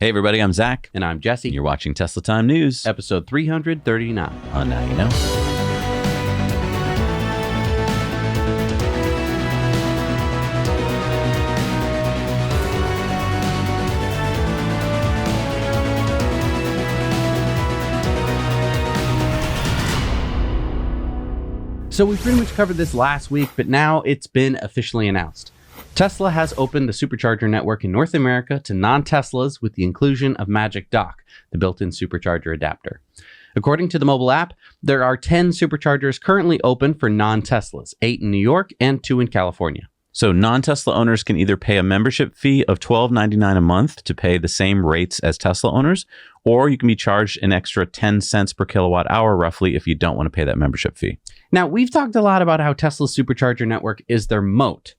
Hey everybody, I'm Zach. And I'm Jesse. And you're watching Tesla Time News. Episode 339. Oh, now you know. So we pretty much covered this last week, but now it's been officially announced. Tesla has opened the Supercharger network in North America to non-Teslas with the inclusion of Magic Dock, the built-in Supercharger adapter. According to the mobile app, there are 10 Superchargers currently open for non-Teslas, 8 in New York and 2 in California. So non-Tesla owners can either pay a membership fee of $12.99 a month to pay the same rates as Tesla owners, or you can be charged an extra 10 cents per kilowatt hour roughly if you don't want to pay that membership fee. Now, we've talked a lot about how Tesla's Supercharger network is their moat.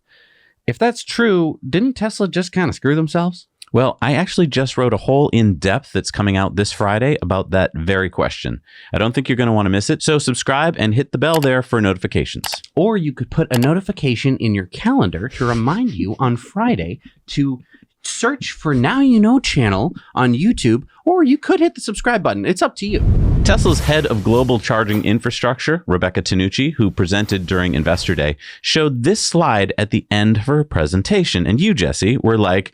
If that's true, didn't Tesla just kind of screw themselves? Well, I actually just wrote a whole in-depth that's coming out this Friday about that very question. I don't think you're going to want to miss it, so subscribe and hit the bell there for notifications. Or you could put a notification in your calendar to remind you on Friday to search for Now You Know channel on YouTube, or you could hit the subscribe button. It's up to you. Tesla's head of global charging infrastructure, Rebecca Tanucci, who presented during Investor Day, showed this slide at the end of her presentation. And you, Jesse, were like,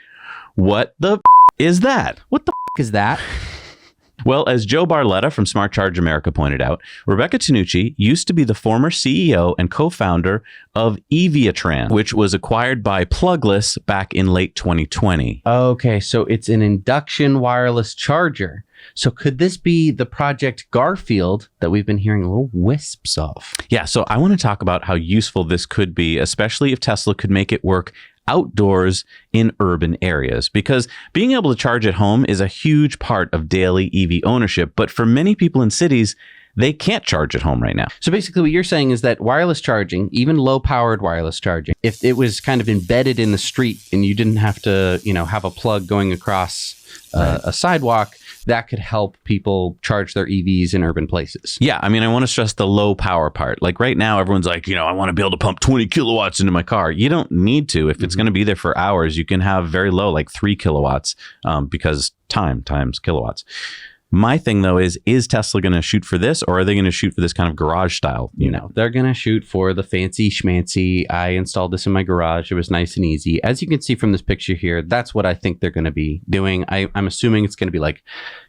what the is that? What the is that? Well, as Joe Barletta from Smart Charge America pointed out, Rebecca Tanucci used to be the former CEO and co-founder of Eviatran, which was acquired by Plugless back in late 2020. Okay, so it's an induction wireless charger. So could this be the Project Garfield that we've been hearing little wisps of? Yeah, so I want to talk about how useful this could be, especially if Tesla could make it work outdoors in urban areas, because being able to charge at home is a huge part of daily EV ownership. But for many people in cities, they can't charge at home right now. So basically what you're saying is that wireless charging, even low-powered wireless charging, if it was kind of embedded in the street and you didn't have to, have a plug going across a sidewalk, that could help people charge their EVs in urban places. Yeah, I mean, I want to stress the low power part. Like right now, everyone's like, I want to be able to pump 20 kilowatts into my car. You don't need to. If it's going to be there for hours, you can have very low, like 3 kilowatts, because time times kilowatts. My thing, though, is Tesla going to shoot for this, or are they going to shoot for this kind of garage style? They're going to shoot for the fancy schmancy. I installed this in my garage. It was nice and easy. As you can see from this picture here, that's what I think they're going to be doing. I'm assuming it's going to be like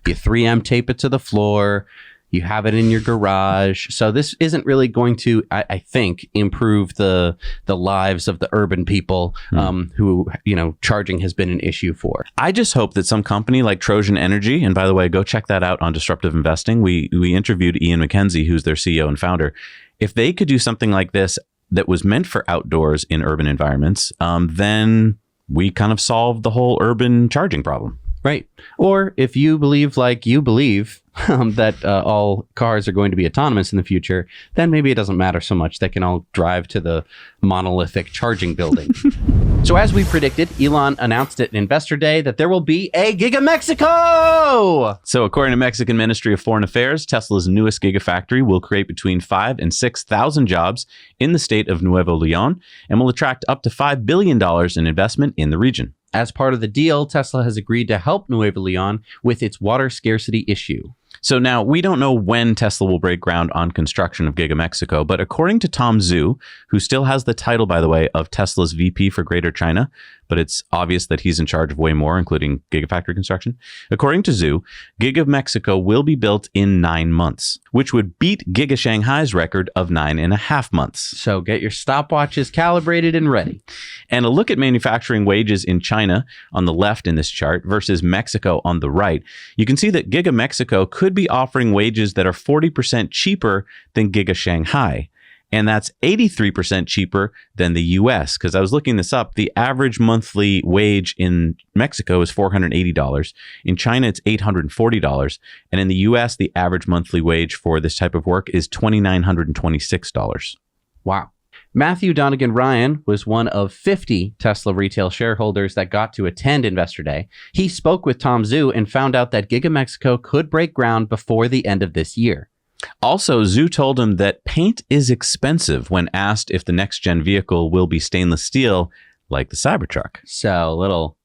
you 3M tape it to the floor. You have it in your garage. So this isn't really going to, I think, improve the lives of the urban people who, charging has been an issue for. I just hope that some company like Trojan Energy, and by the way, go check that out on Disruptive Investing. We interviewed Ian McKenzie, who's their CEO and founder. If they could do something like this that was meant for outdoors in urban environments, then we kind of solved the whole urban charging problem. Right. Or if you believe like you believe that all cars are going to be autonomous in the future, then maybe it doesn't matter so much. They can all drive to the monolithic charging building. So as we predicted, Elon announced at Investor Day that there will be a Giga Mexico! So according to Mexican Ministry of Foreign Affairs, Tesla's newest Gigafactory will create between 5,000 and 6,000 jobs in the state of Nuevo León and will attract up to $5 billion in investment in the region. As part of the deal, Tesla has agreed to help Nuevo León with its water scarcity issue. So now we don't know when Tesla will break ground on construction of Giga Mexico, but according to Tom Zhu, who still has the title, by the way, of Tesla's VP for Greater China, but it's obvious that he's in charge of way more, including Gigafactory construction. According to Zhu, Giga Mexico will be built in 9 months, which would beat Giga Shanghai's record of 9.5 months. So get your stopwatches calibrated and ready. And a look at manufacturing wages in China on the left in this chart versus Mexico on the right, you can see that Giga Mexico could be offering wages that are 40% cheaper than Giga Shanghai. And that's 83% cheaper than the US. Because I was looking this up, the average monthly wage in Mexico is $480. In China, it's $840. And in the US, the average monthly wage for this type of work is $2,926. Wow. Matthew Donegan Ryan was one of 50 Tesla retail shareholders that got to attend Investor Day. He spoke with Tom Zhu and found out that Giga Mexico could break ground before the end of this year. Also, Zhu told him that paint is expensive when asked if the next-gen vehicle will be stainless steel like the Cybertruck. So, little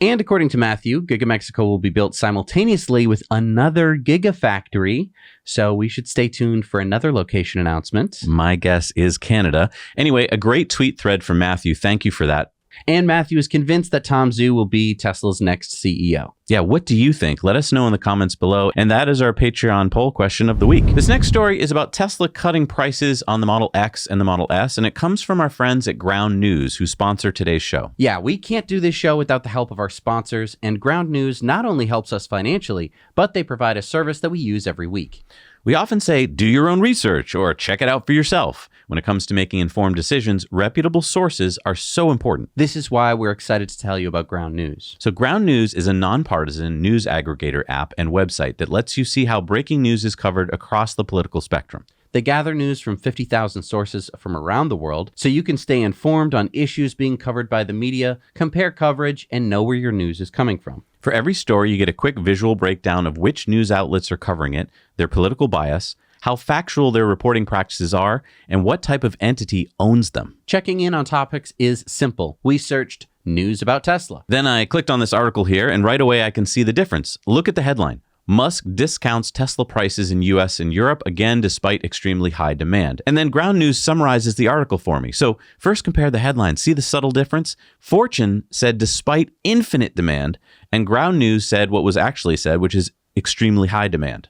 And according to Matthew, Giga Mexico will be built simultaneously with another Gigafactory, so we should stay tuned for another location announcement. My guess is Canada. Anyway, a great tweet thread from Matthew. Thank you for that. And Matthew is convinced that Tom Zhu will be Tesla's next CEO. Yeah, what do you think? Let us know in the comments below. And that is our Patreon poll question of the week. This next story is about Tesla cutting prices on the Model X and the Model S, and it comes from our friends at Ground News, who sponsor today's show. Yeah, we can't do this show without the help of our sponsors, and Ground News not only helps us financially, but they provide a service that we use every week. We often say, do your own research or check it out for yourself. When it comes to making informed decisions, reputable sources are so important. This is why we're excited to tell you about Ground News. So Ground News is a nonpartisan news aggregator app and website that lets you see how breaking news is covered across the political spectrum. They gather news from 50,000 sources from around the world, so you can stay informed on issues being covered by the media, compare coverage, and know where your news is coming from. For every story, you get a quick visual breakdown of which news outlets are covering it, their political bias, how factual their reporting practices are, and what type of entity owns them. Checking in on topics is simple. We searched news about Tesla. Then I clicked on this article here, and right away I can see the difference. Look at the headline. Musk discounts Tesla prices in US and Europe, again, despite extremely high demand. And then Ground News summarizes the article for me. So first compare the headlines. See the subtle difference? Fortune said despite infinite demand, and Ground News said what was actually said, which is extremely high demand.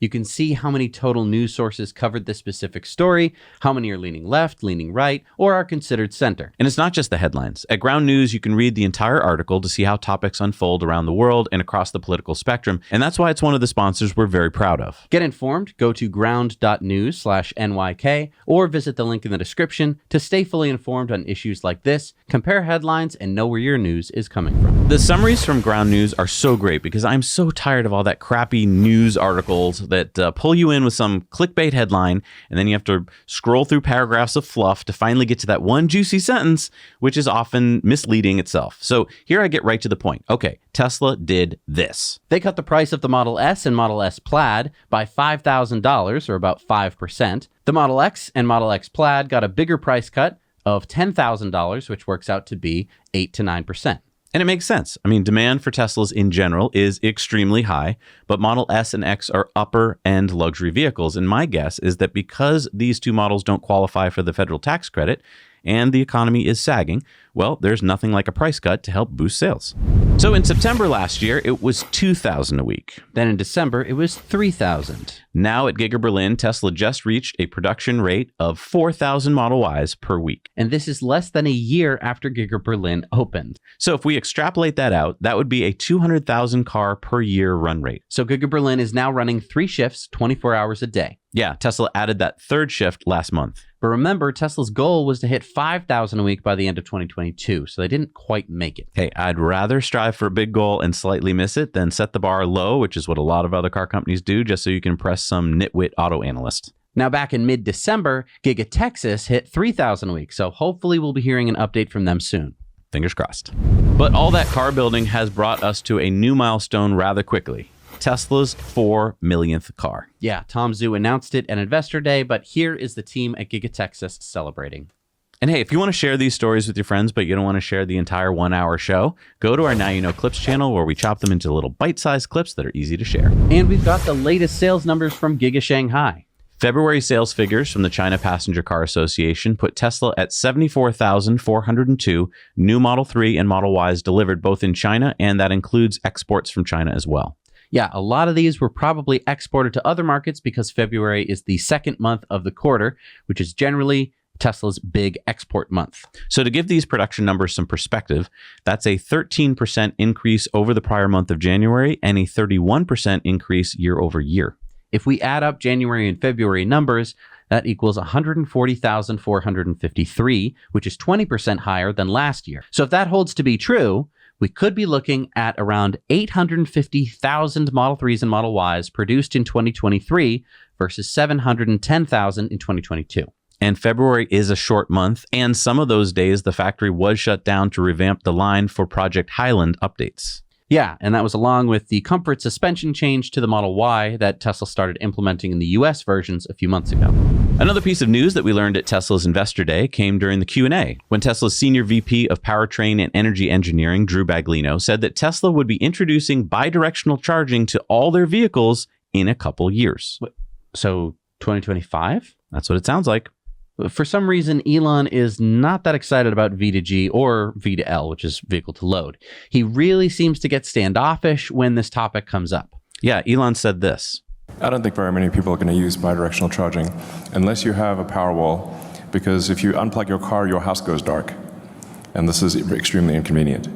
You can see how many total news sources covered this specific story, how many are leaning left, leaning right, or are considered center. And it's not just the headlines. At Ground News, you can read the entire article to see how topics unfold around the world and across the political spectrum, and that's why it's one of the sponsors we're very proud of. Get informed, go to ground.news/NYK, or visit the link in the description to stay fully informed on issues like this, compare headlines, and know where your news is coming from. The summaries from Ground News are so great because I'm so tired of all that crappy news articles that pull you in with some clickbait headline, and then you have to scroll through paragraphs of fluff to finally get to that one juicy sentence, which is often misleading itself. So here I get right to the point. Okay, Tesla did this. They cut the price of the Model S and Model S Plaid by $5,000, or about 5%. The Model X and Model X Plaid got a bigger price cut of $10,000, which works out to be 8 to 9%. And it makes sense. I mean, demand for Teslas in general is extremely high, but Model S and X are upper-end luxury vehicles. And my guess is that because these two models don't qualify for the federal tax credit and the economy is sagging, well, there's nothing like a price cut to help boost sales. So in September last year, it was $2,000 a week. Then in December, it was $3,000. Now at GigaBerlin, Tesla just reached a production rate of 4,000 Model Ys per week. And this is less than a year after GigaBerlin opened. So if we extrapolate that out, that would be a 200,000 car per year run rate. So GigaBerlin is now running 3 shifts, 24 hours a day. Yeah, Tesla added that third shift last month. But remember, Tesla's goal was to hit 5,000 a week by the end of 2022, so they didn't quite make it. Hey, I'd rather strive for a big goal and slightly miss it than set the bar low, which is what a lot of other car companies do, just so you can impress some nitwit auto analyst. Now, back in mid-December, Giga Texas hit 3,000 a week, so hopefully we'll be hearing an update from them soon. Fingers crossed. But all that car building has brought us to a new milestone rather quickly. Tesla's 4 millionth car. Yeah, Tom Zhu announced it at Investor Day, but here is the team at Giga Texas celebrating. And hey, if you want to share these stories with your friends, but you don't want to share the entire 1 hour show, go to our Now You Know Clips channel where we chop them into little bite-sized clips that are easy to share. And we've got the latest sales numbers from Giga Shanghai. February sales figures from the China Passenger Car Association put Tesla at 74,402 new Model 3 and Model Ys delivered both in China, and that includes exports from China as well. Yeah, a lot of these were probably exported to other markets because February is the second month of the quarter, which is generally Tesla's big export month. So to give these production numbers some perspective, that's a 13% increase over the prior month of January and a 31% increase year over year. If we add up January and February numbers, that equals 140,453, which is 20% higher than last year. So if that holds to be true, we could be looking at around 850,000 Model 3s and Model Ys produced in 2023 versus 710,000 in 2022. And February is a short month, and some of those days the factory was shut down to revamp the line for Project Highland updates. Yeah, and that was along with the comfort suspension change to the Model Y that Tesla started implementing in the US versions a few months ago. Another piece of news that we learned at Tesla's Investor Day came during the Q&A, when Tesla's Senior VP of Powertrain and Energy Engineering, Drew Baglino, said that Tesla would be introducing bi-directional charging to all their vehicles in a couple years. So 2025? That's what it sounds like. For some reason, Elon is not that excited about V2G or V2L, which is vehicle to load. He really seems to get standoffish when this topic comes up. Yeah, Elon said this. I don't think very many people are going to use bidirectional charging unless you have a Powerwall, because if you unplug your car, your house goes dark. And this is extremely inconvenient.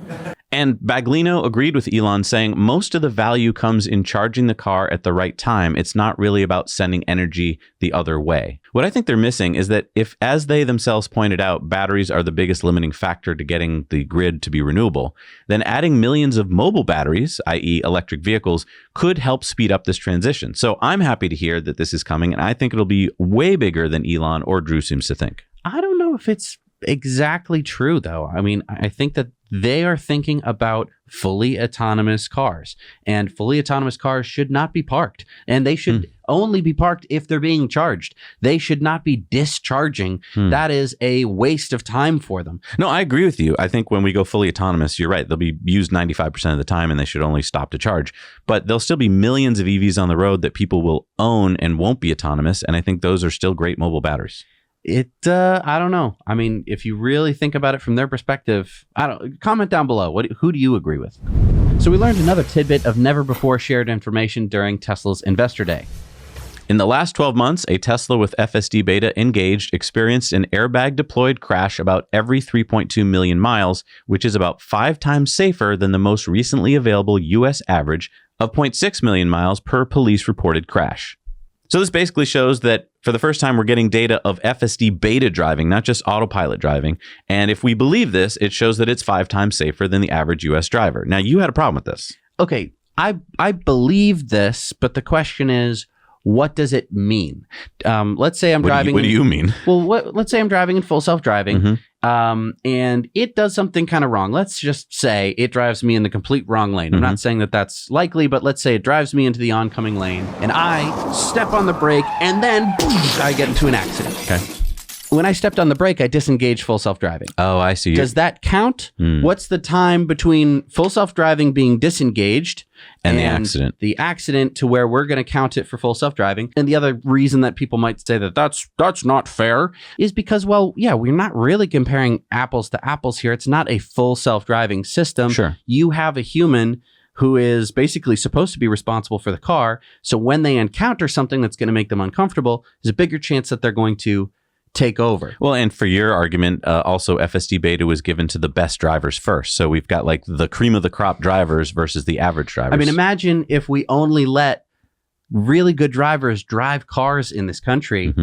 And Baglino agreed with Elon, saying most of the value comes in charging the car at the right time. It's not really about sending energy the other way. What I think they're missing is that if, as they themselves pointed out, batteries are the biggest limiting factor to getting the grid to be renewable, then adding millions of mobile batteries, i.e. electric vehicles, could help speed up this transition. So I'm happy to hear that this is coming, and I think it'll be way bigger than Elon or Drew seems to think. I don't know if it's exactly true, though. I mean, I think that they are thinking about fully autonomous cars, and fully autonomous cars should not be parked, and they should only be parked if they're being charged. They should not be discharging. That is a waste of time for them. No, I agree with you. I think when we go fully autonomous, you're right. They'll be used 95% of the time, and they should only stop to charge. But there'll still be millions of EVs on the road that people will own and won't be autonomous, and I think those are still great mobile batteries. I don't know. I mean, if you really think about it from their perspective, comment down below. Who do you agree with? So we learned another tidbit of never before shared information during Tesla's Investor Day. In the last 12 months, a Tesla with FSD Beta engaged experienced an airbag deployed crash about every 3.2 million miles, which is about 5 times safer than the most recently available US average of 0.6 million miles per police reported crash. So this basically shows that for the first time, we're getting data of FSD beta driving, not just autopilot driving. And if we believe this, it shows that it's 5 times safer than the average US driver. Now, you had a problem with this. Okay, I believe this, but the question is, what does it mean? Let's say I'm driving. What do you mean? Well, let's say I'm driving in full self-driving, and it does something kind of wrong. Let's just say it drives me in the complete wrong lane. I'm not saying that that's likely, but let's say it drives me into the oncoming lane, and I step on the brake, and then I get into an accident. Okay. When I stepped on the brake, I disengaged full self-driving. Oh, I see. Does that count? What's the time between full self-driving being disengaged and the accident? The accident to where we're going to count it for full self-driving. And the other reason that people might say that that's not fair is because, well, yeah, we're not really comparing apples to apples here. It's not a full self-driving system. Sure. You have a human who is basically supposed to be responsible for the car. So when they encounter something that's going to make them uncomfortable, there's a bigger chance that they're going to take over. Well, and for your argument, also FSD Beta was given to the best drivers first. So we've got like the cream of the crop drivers versus the average drivers. I mean, imagine if we only let really good drivers drive cars in this country.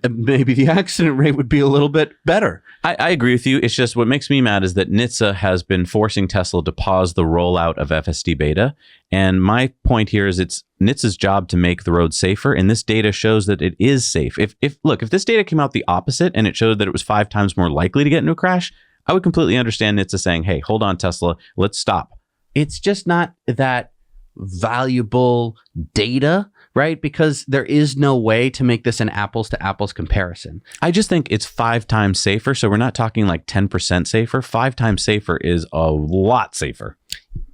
Maybe the accident rate would be a little bit better. I agree with you. It's just what makes me mad is that NHTSA has been forcing Tesla to pause the rollout of FSD Beta. And my point here is it's NHTSA's job to make the road safer. And this data shows that it is safe. If this data came out the opposite and it showed that it was 5 times more likely to get into a crash, I would completely understand NHTSA saying, hey, hold on, Tesla, let's stop. It's just not that valuable data, right? Because there is no way to make this an apples to apples comparison. I just think it's 5 times safer. So we're not talking like 10% safer. 5 times safer is a lot safer.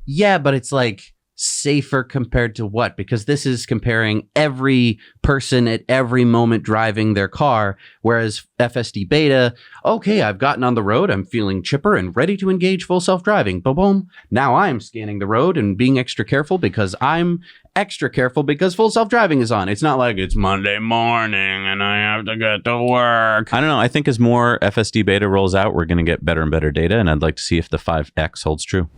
Yeah, but it's like safer compared to what? Because this is comparing every person at every moment driving their car, whereas FSD Beta, okay, I've gotten on the road, I'm feeling chipper and ready to engage full self-driving. Boom, boom. Now I'm scanning the road and being extra careful because I'm extra careful because full self-driving is on. It's not like it's Monday morning and I have to get to work. I don't know. I think as more FSD Beta rolls out, we're going to get better and better data, and I'd like to see if the 5X holds true.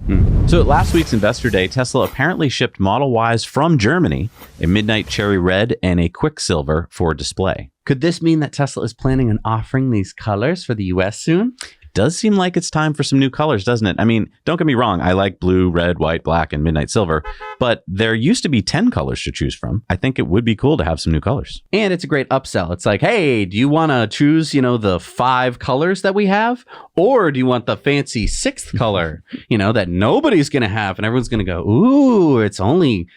So at last week's Investor Day, Tesla apparently shipped Model Ys from Germany, a midnight cherry red and a quicksilver for display. Could this mean that Tesla is planning on offering these colors for the US soon? Does seem like it's time for some new colors, doesn't it? I mean, don't get me wrong. I like blue, red, white, black, and midnight silver, but there used to be 10 colors to choose from. I think it would be cool to have some new colors. And it's a great upsell. It's like, hey, do you want to choose, the 5 colors that we have? Or do you want the fancy 6th color, that nobody's going to have? And everyone's going to go, ooh, it's only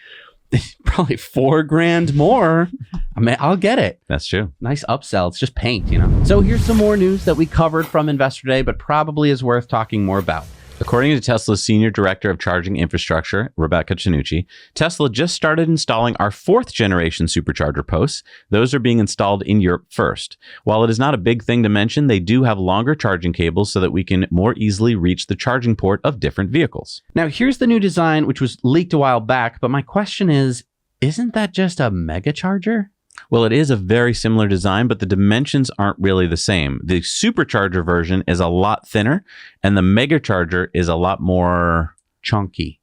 Probably $4,000 more. I mean, I'll get it. That's true. Nice upsell. It's just paint, you know. So here's some more news that we covered from Investor Day, but probably is worth talking more about. According to Tesla's Senior Director of Charging Infrastructure, Rebecca Chinucci, Tesla just started installing our 4th generation Supercharger posts. Those are being installed in Europe first. While it is not a big thing to mention, they do have longer charging cables so that we can more easily reach the charging port of different vehicles. Now, here's the new design, which was leaked a while back, but my question is, isn't that just a mega charger? Well, it is a very similar design, but the dimensions aren't really the same. The Supercharger version is a lot thinner, and the Megacharger is a lot more chunky.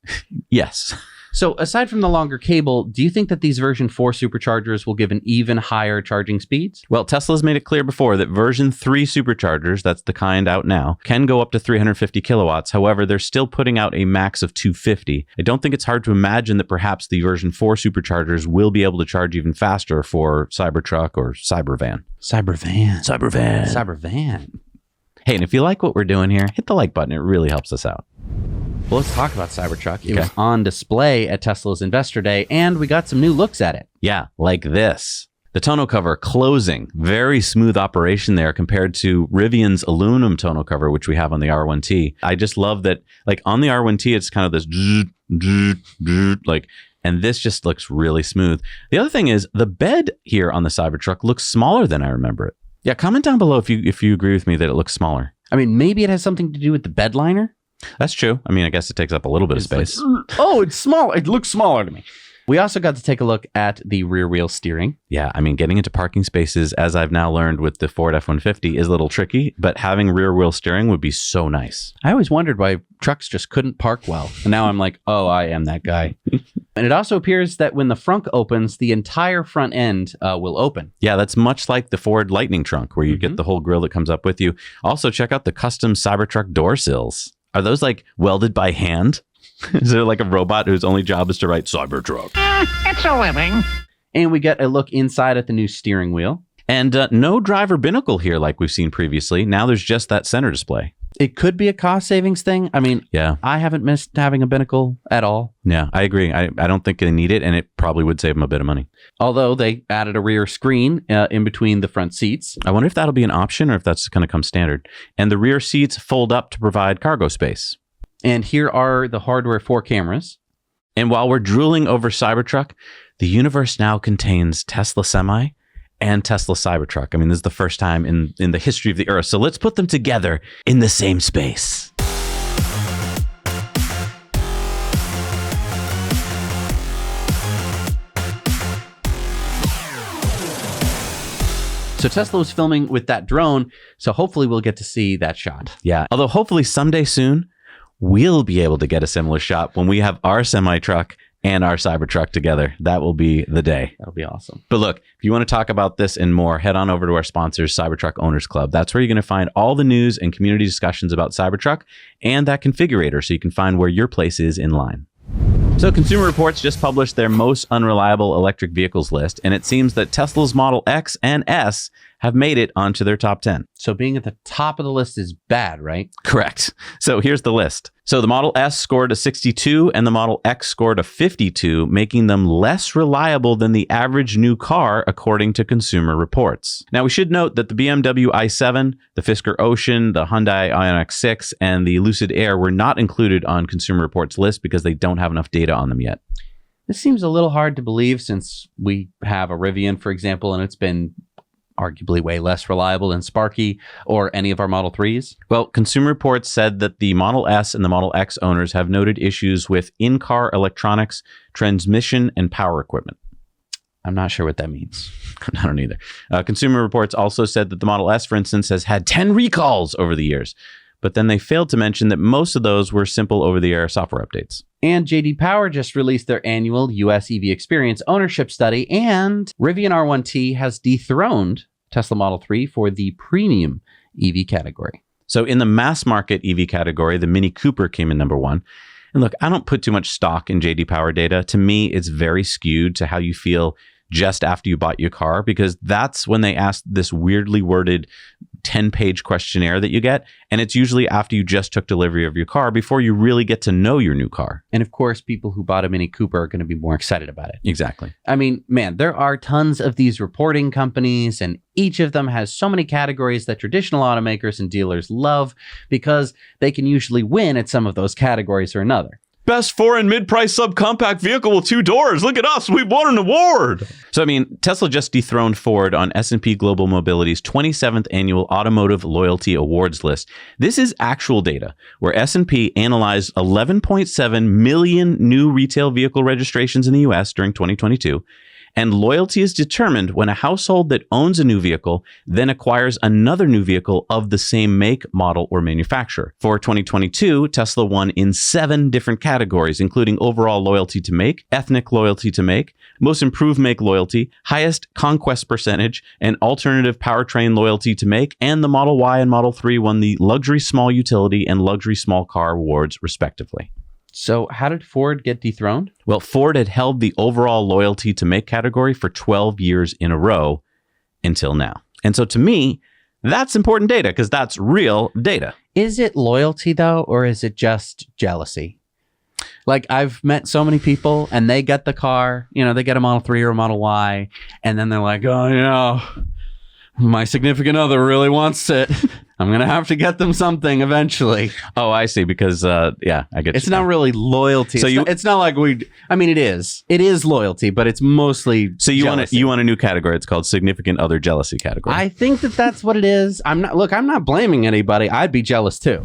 Yes. So aside from the longer cable, do you think that these version 4 superchargers will give an even higher charging speeds? Well, Tesla's made it clear before that version 3 superchargers, that's the kind out now, can go up to 350 kilowatts. However, they're still putting out a max of 250. I don't think it's hard to imagine that perhaps the version 4 superchargers will be able to charge even faster for Cybertruck or Cybervan. Cybervan. Hey, and if you like what we're doing here, hit the like button. It really helps us out. Well, let's talk about Cybertruck. It was on display at Tesla's Investor Day, and we got some new looks at it. Yeah, like this. The tonneau cover closing. Very smooth operation there compared to Rivian's aluminum tonneau cover, which we have on the R1T. I just love that, like on the R1T, it's kind of this like, and this just looks really smooth. The other thing is the bed here on the Cybertruck looks smaller than I remember it. Yeah, comment down below if you agree with me that it looks smaller. I mean, maybe it has something to do with the bed liner. That's true. I mean, I guess it takes up a little bit of space. Like, oh, it's small. It looks smaller to me. We also got to take a look at the rear wheel steering. Yeah, I mean, getting into parking spaces, as I've now learned with the Ford F-150, is a little tricky, but having rear wheel steering would be so nice. I always wondered why trucks just couldn't park well. And now I'm like, oh, I am that guy. And it also appears that when the frunk opens, the entire front end will open. Yeah, that's much like the Ford Lightning trunk, where you get the whole grill that comes up with you. Also, check out the custom Cybertruck door sills. Are those like welded by hand? Is there like a robot whose only job is to write Cybertruck? It's a living. And we get a look inside at the new steering wheel. And no driver binnacle here like we've seen previously. Now there's just that center display. It could be a cost savings thing. I mean, yeah, I haven't missed having a binnacle at all. Yeah, I agree. I don't think they need it, and it probably would save them a bit of money. Although they added a rear screen in between the front seats. I wonder if that'll be an option or if that's going to come standard. And the rear seats fold up to provide cargo space. And here are the hardware for cameras. And while we're drooling over Cybertruck, the universe now contains Tesla Semi and Tesla Cybertruck. I mean, this is the first time in the history of the Earth. So let's put them together in the same space. So Tesla was filming with that drone, so hopefully we'll get to see that shot. Yeah, although hopefully someday soon, we'll be able to get a similar shot when we have our semi-truck and our Cybertruck together. That will be the day. That'll be awesome. But look, if you want to talk about this and more, head on over to our sponsors, Cybertruck Owners Club. That's where you're going to find all the news and community discussions about Cybertruck and that configurator so you can find where your place is in line. So Consumer Reports just published their most unreliable electric vehicles list, and it seems that Tesla's Model X and S have made it onto their top 10. So being at the top of the list is bad, right? Correct. So here's the list. So the Model S scored a 62 and the Model X scored a 52, making them less reliable than the average new car, according to Consumer Reports. Now, we should note that the BMW i7, the Fisker Ocean, the Hyundai Ioniq 6, and the Lucid Air were not included on Consumer Reports' list because they don't have enough data on them yet. This seems a little hard to believe since we have a Rivian, for example, and it's been arguably way less reliable than Sparky or any of our Model 3s. Well, Consumer Reports said that the Model S and the Model X owners have noted issues with in-car electronics, transmission, and power equipment. I'm not sure what that means. I don't either. Consumer Reports also said that the Model S, for instance, has had 10 recalls over the years. But then they failed to mention that most of those were simple over-the-air software updates. And JD Power just released their annual US EV Experience Ownership Study, and Rivian R1T has dethroned Tesla Model 3 for the premium EV category. So in the mass market EV category, the Mini Cooper came in number 1. And look, I don't put too much stock in JD Power data. To me, it's very skewed to how you feel just after you bought your car, because that's when they asked this weirdly worded 10-page questionnaire that you get. And it's usually after you just took delivery of your car before you really get to know your new car. And of course, people who bought a Mini Cooper are going to be more excited about it. Exactly. I mean, man, there are tons of these reporting companies, and each of them has so many categories that traditional automakers and dealers love because they can usually win at some of those categories or another. Best foreign mid-price subcompact vehicle with 2 doors. Look at us. We won an award. So, I mean, Tesla just dethroned Ford on S&P Global Mobility's 27th annual Automotive Loyalty Awards list. This is actual data where S&P analyzed 11.7 million new retail vehicle registrations in the U.S. during 2022. And loyalty is determined when a household that owns a new vehicle then acquires another new vehicle of the same make, model, or manufacturer. For 2022, Tesla won in 7 different categories, including overall loyalty to make, ethnic loyalty to make, most improved make loyalty, highest conquest percentage, and alternative powertrain loyalty to make, and the Model Y and Model 3 won the luxury small utility and luxury small car awards, respectively. So how did Ford get dethroned? Well, Ford had held the overall loyalty to make category for 12 years in a row until now. And so to me, that's important data because that's real data. Is it loyalty though, or is it just jealousy? Like I've met so many people and they get the car, they get a Model 3 or a Model Y, and then they're like, oh, my significant other really wants it. I'm going to have to get them something eventually. Oh, I see. Because, I get it's not really loyalty. So it's not like it is. It is loyalty, but it's mostly so you want a new category. It's called significant other jealousy category. I think that's what it is. I'm not blaming anybody. I'd be jealous too.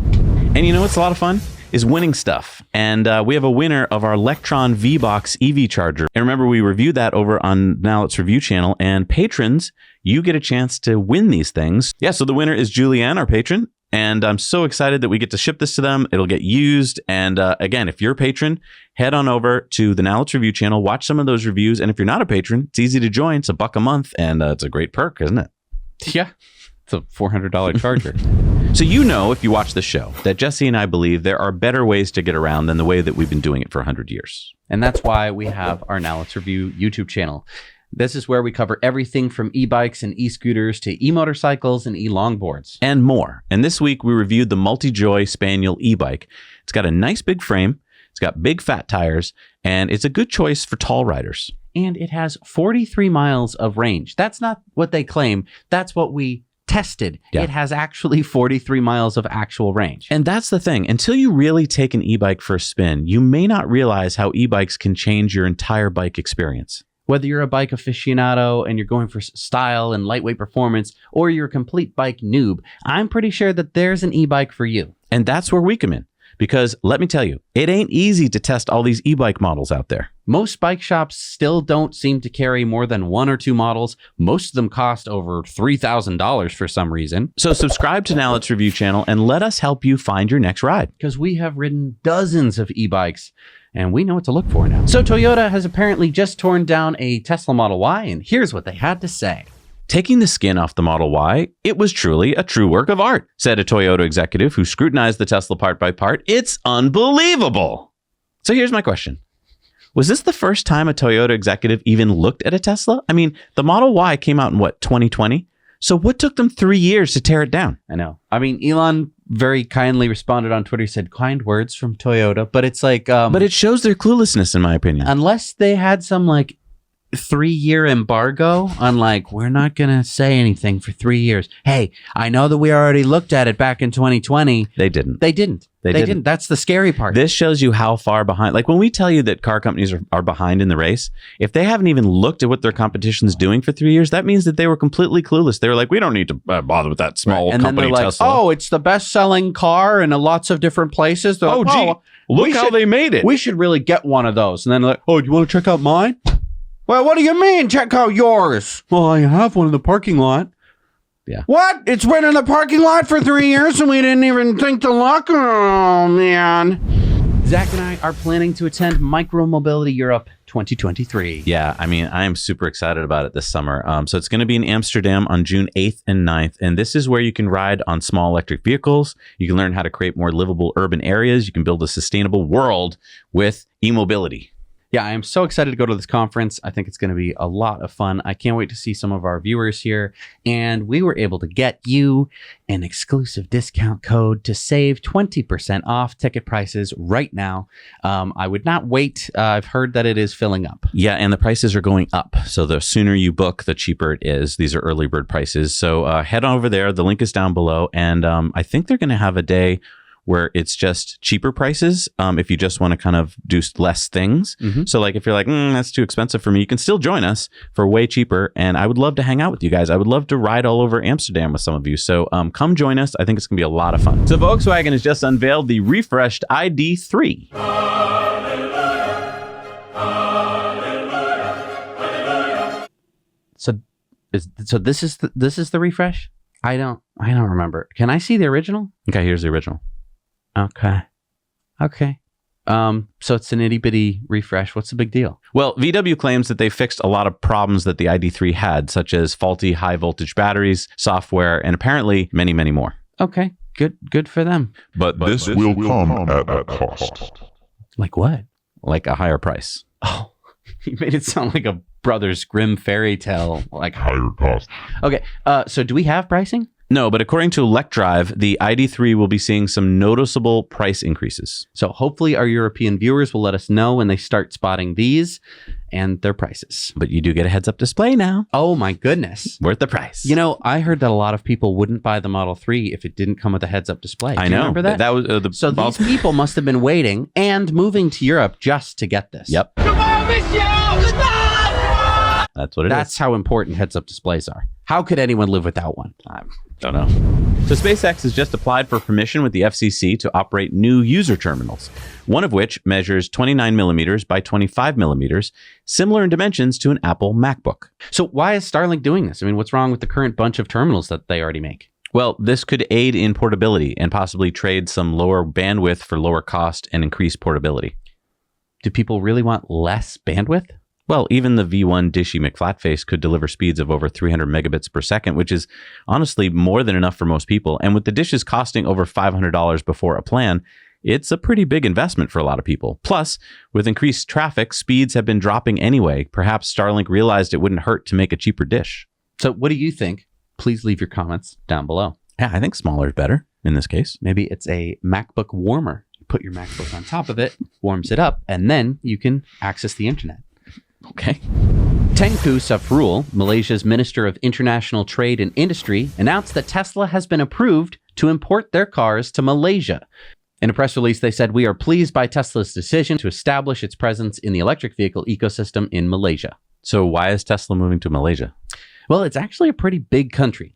And you know what's a lot of fun? Is winning stuff. And we have a winner of our Lectron VBox EV charger. And remember, we reviewed that over on Now Let's Review channel. And patrons, you get a chance to win these things. Yeah, so the winner is Julianne, our patron. And I'm so excited that we get to ship this to them. It'll get used. And again, if you're a patron, head on over to the Now Let's Review channel. Watch some of those reviews. And if you're not a patron, it's easy to join. It's $1 a month. And it's a great perk, isn't it? Yeah. It's a $400 charger. So if you watch the show, that Jesse and I believe there are better ways to get around than the way that we've been doing it for 100 years. And that's why we have our Now Let's Review YouTube channel. This is where we cover everything from e-bikes and e-scooters to e-motorcycles and e-longboards. And more. And this week we reviewed the Multijoy Spaniel e-bike. It's got a nice big frame, it's got big fat tires, and it's a good choice for tall riders. And it has 43 miles of range. That's not what they claim. That's what we tested. Yeah. It has actually 43 miles of actual range. And that's the thing. Until you really take an e-bike for a spin, you may not realize how e-bikes can change your entire bike experience. Whether you're a bike aficionado and you're going for style and lightweight performance, or you're a complete bike noob, I'm pretty sure that there's an e-bike for you. And that's where we come in. Because let me tell you, it ain't easy to test all these e-bike models out there. Most bike shops still don't seem to carry more than 1 or 2 models. Most of them cost over $3,000 for some reason. So subscribe to Now Let's Review channel and let us help you find your next ride. Because we have ridden dozens of e-bikes and we know what to look for now. So Toyota has apparently just torn down a Tesla Model Y, and here's what they had to say. Taking the skin off the Model Y, it was truly a true work of art, said a Toyota executive who scrutinized the Tesla part by part. It's unbelievable. So here's my question. Was this the first time a Toyota executive even looked at a Tesla? I mean, the Model Y came out in 2020? So what took them 3 years to tear it down? I know. I mean, Elon very kindly responded on Twitter. He said kind words from Toyota, but it's like... but it shows their cluelessness, in my opinion. Unless they had some 3-year embargo on we're not going to say anything for 3 years. Hey, I know that we already looked at it back in 2020. They didn't. They didn't. That's the scary part. This shows you how far behind. When we tell you that car companies are behind in the race, if they haven't even looked at what their competition's doing for 3 years, that means that they were completely clueless. They were like, we don't need to bother with that small and company then they're Tesla. Oh, it's the best-selling car in lots of different places. They're look how they made it. We should really get one of those. And then they're like, oh, do you want to check out mine? Well, what do you mean, check out yours? Well, I have one in the parking lot. Yeah. What? It's been in the parking lot for 3 years and we didn't even think to look? Oh, man. Zach and I are planning to attend Micromobility Europe 2023. Yeah, I mean, I am super excited about it this summer. So it's going to be in Amsterdam on June 8th and 9th. And this is where you can ride on small electric vehicles. You can learn how to create more livable urban areas. You can build a sustainable world with e-mobility. Yeah, I am so excited to go to this conference. I think it's going to be a lot of fun. I can't wait to see some of our viewers here. And we were able to get you an exclusive discount code to save 20% off ticket prices right now. I would not wait. I've heard that it is filling up. Yeah, and the prices are going up. So the sooner you book, the cheaper it is. These are early bird prices. So head on over there. The link is down below. And I think they're going to have a day where it's just cheaper prices if you just want to kind of do less things. So like if you're like, that's too expensive for me, you can still join us for way cheaper. And I would love to hang out with you guys. I would love to ride all over Amsterdam with some of you. So come join us. I think it's going to be a lot of fun. So Volkswagen has just unveiled the refreshed ID.3. So this is the refresh? I don't remember. Can I see the original? Okay, here's the original. Okay. So it's an itty bitty refresh. What's the big deal? Well, VW claims that they fixed a lot of problems that the ID.3 had, such as faulty high voltage batteries, software, and apparently many, many more. Okay, good for them. But this will come at a cost. Like what? Like a higher price. Oh, you made it sound like a Brothers Grimm fairy tale. Like Higher cost. Okay, so do we have pricing? No, but according to Electrive, the ID.3 will be seeing some noticeable price increases. So hopefully our European viewers will let us know when they start spotting these and their prices. But you do get a heads-up display now. Oh my goodness. Worth the price. You know, I heard that a lot of people wouldn't buy the Model 3 if it didn't come with a heads-up display. I Do you know. remember that? That was the So these people must have been waiting and moving to Europe just to get this. Yep. Goodbye, miss you! Goodbye! That's what it is. That's how important heads-up displays are. How could anyone live without one? I don't know. So SpaceX has just applied for permission with the FCC to operate new user terminals, one of which measures 29 millimeters by 25 millimeters, similar in dimensions to an Apple MacBook. So why is Starlink doing this? I mean, what's wrong with the current bunch of terminals that they already make? Well, this could aid in portability and possibly trade some lower bandwidth for lower cost and increase portability. Do people really want less bandwidth? Well, even the V1 Dishy McFlatface could deliver speeds of over 300 megabits per second, which is honestly more than enough for most people. And with the dishes costing over $500 before a plan, it's a pretty big investment for a lot of people. Plus, with increased traffic, speeds have been dropping anyway. Perhaps Starlink realized it wouldn't hurt to make a cheaper dish. So what do you think? Please leave your comments down below. Yeah, I think smaller is better in this case. Maybe it's a MacBook warmer. You put your MacBook on top of it, warms it up, and then you can access the internet. Okay. Tengku Safrul, Malaysia's Minister of International Trade and Industry, announced that Tesla has been approved to import their cars to Malaysia. In a press release, they said, "We are pleased by Tesla's decision to establish its presence in the electric vehicle ecosystem in Malaysia." So why is Tesla moving to Malaysia? Well, it's actually a pretty big country.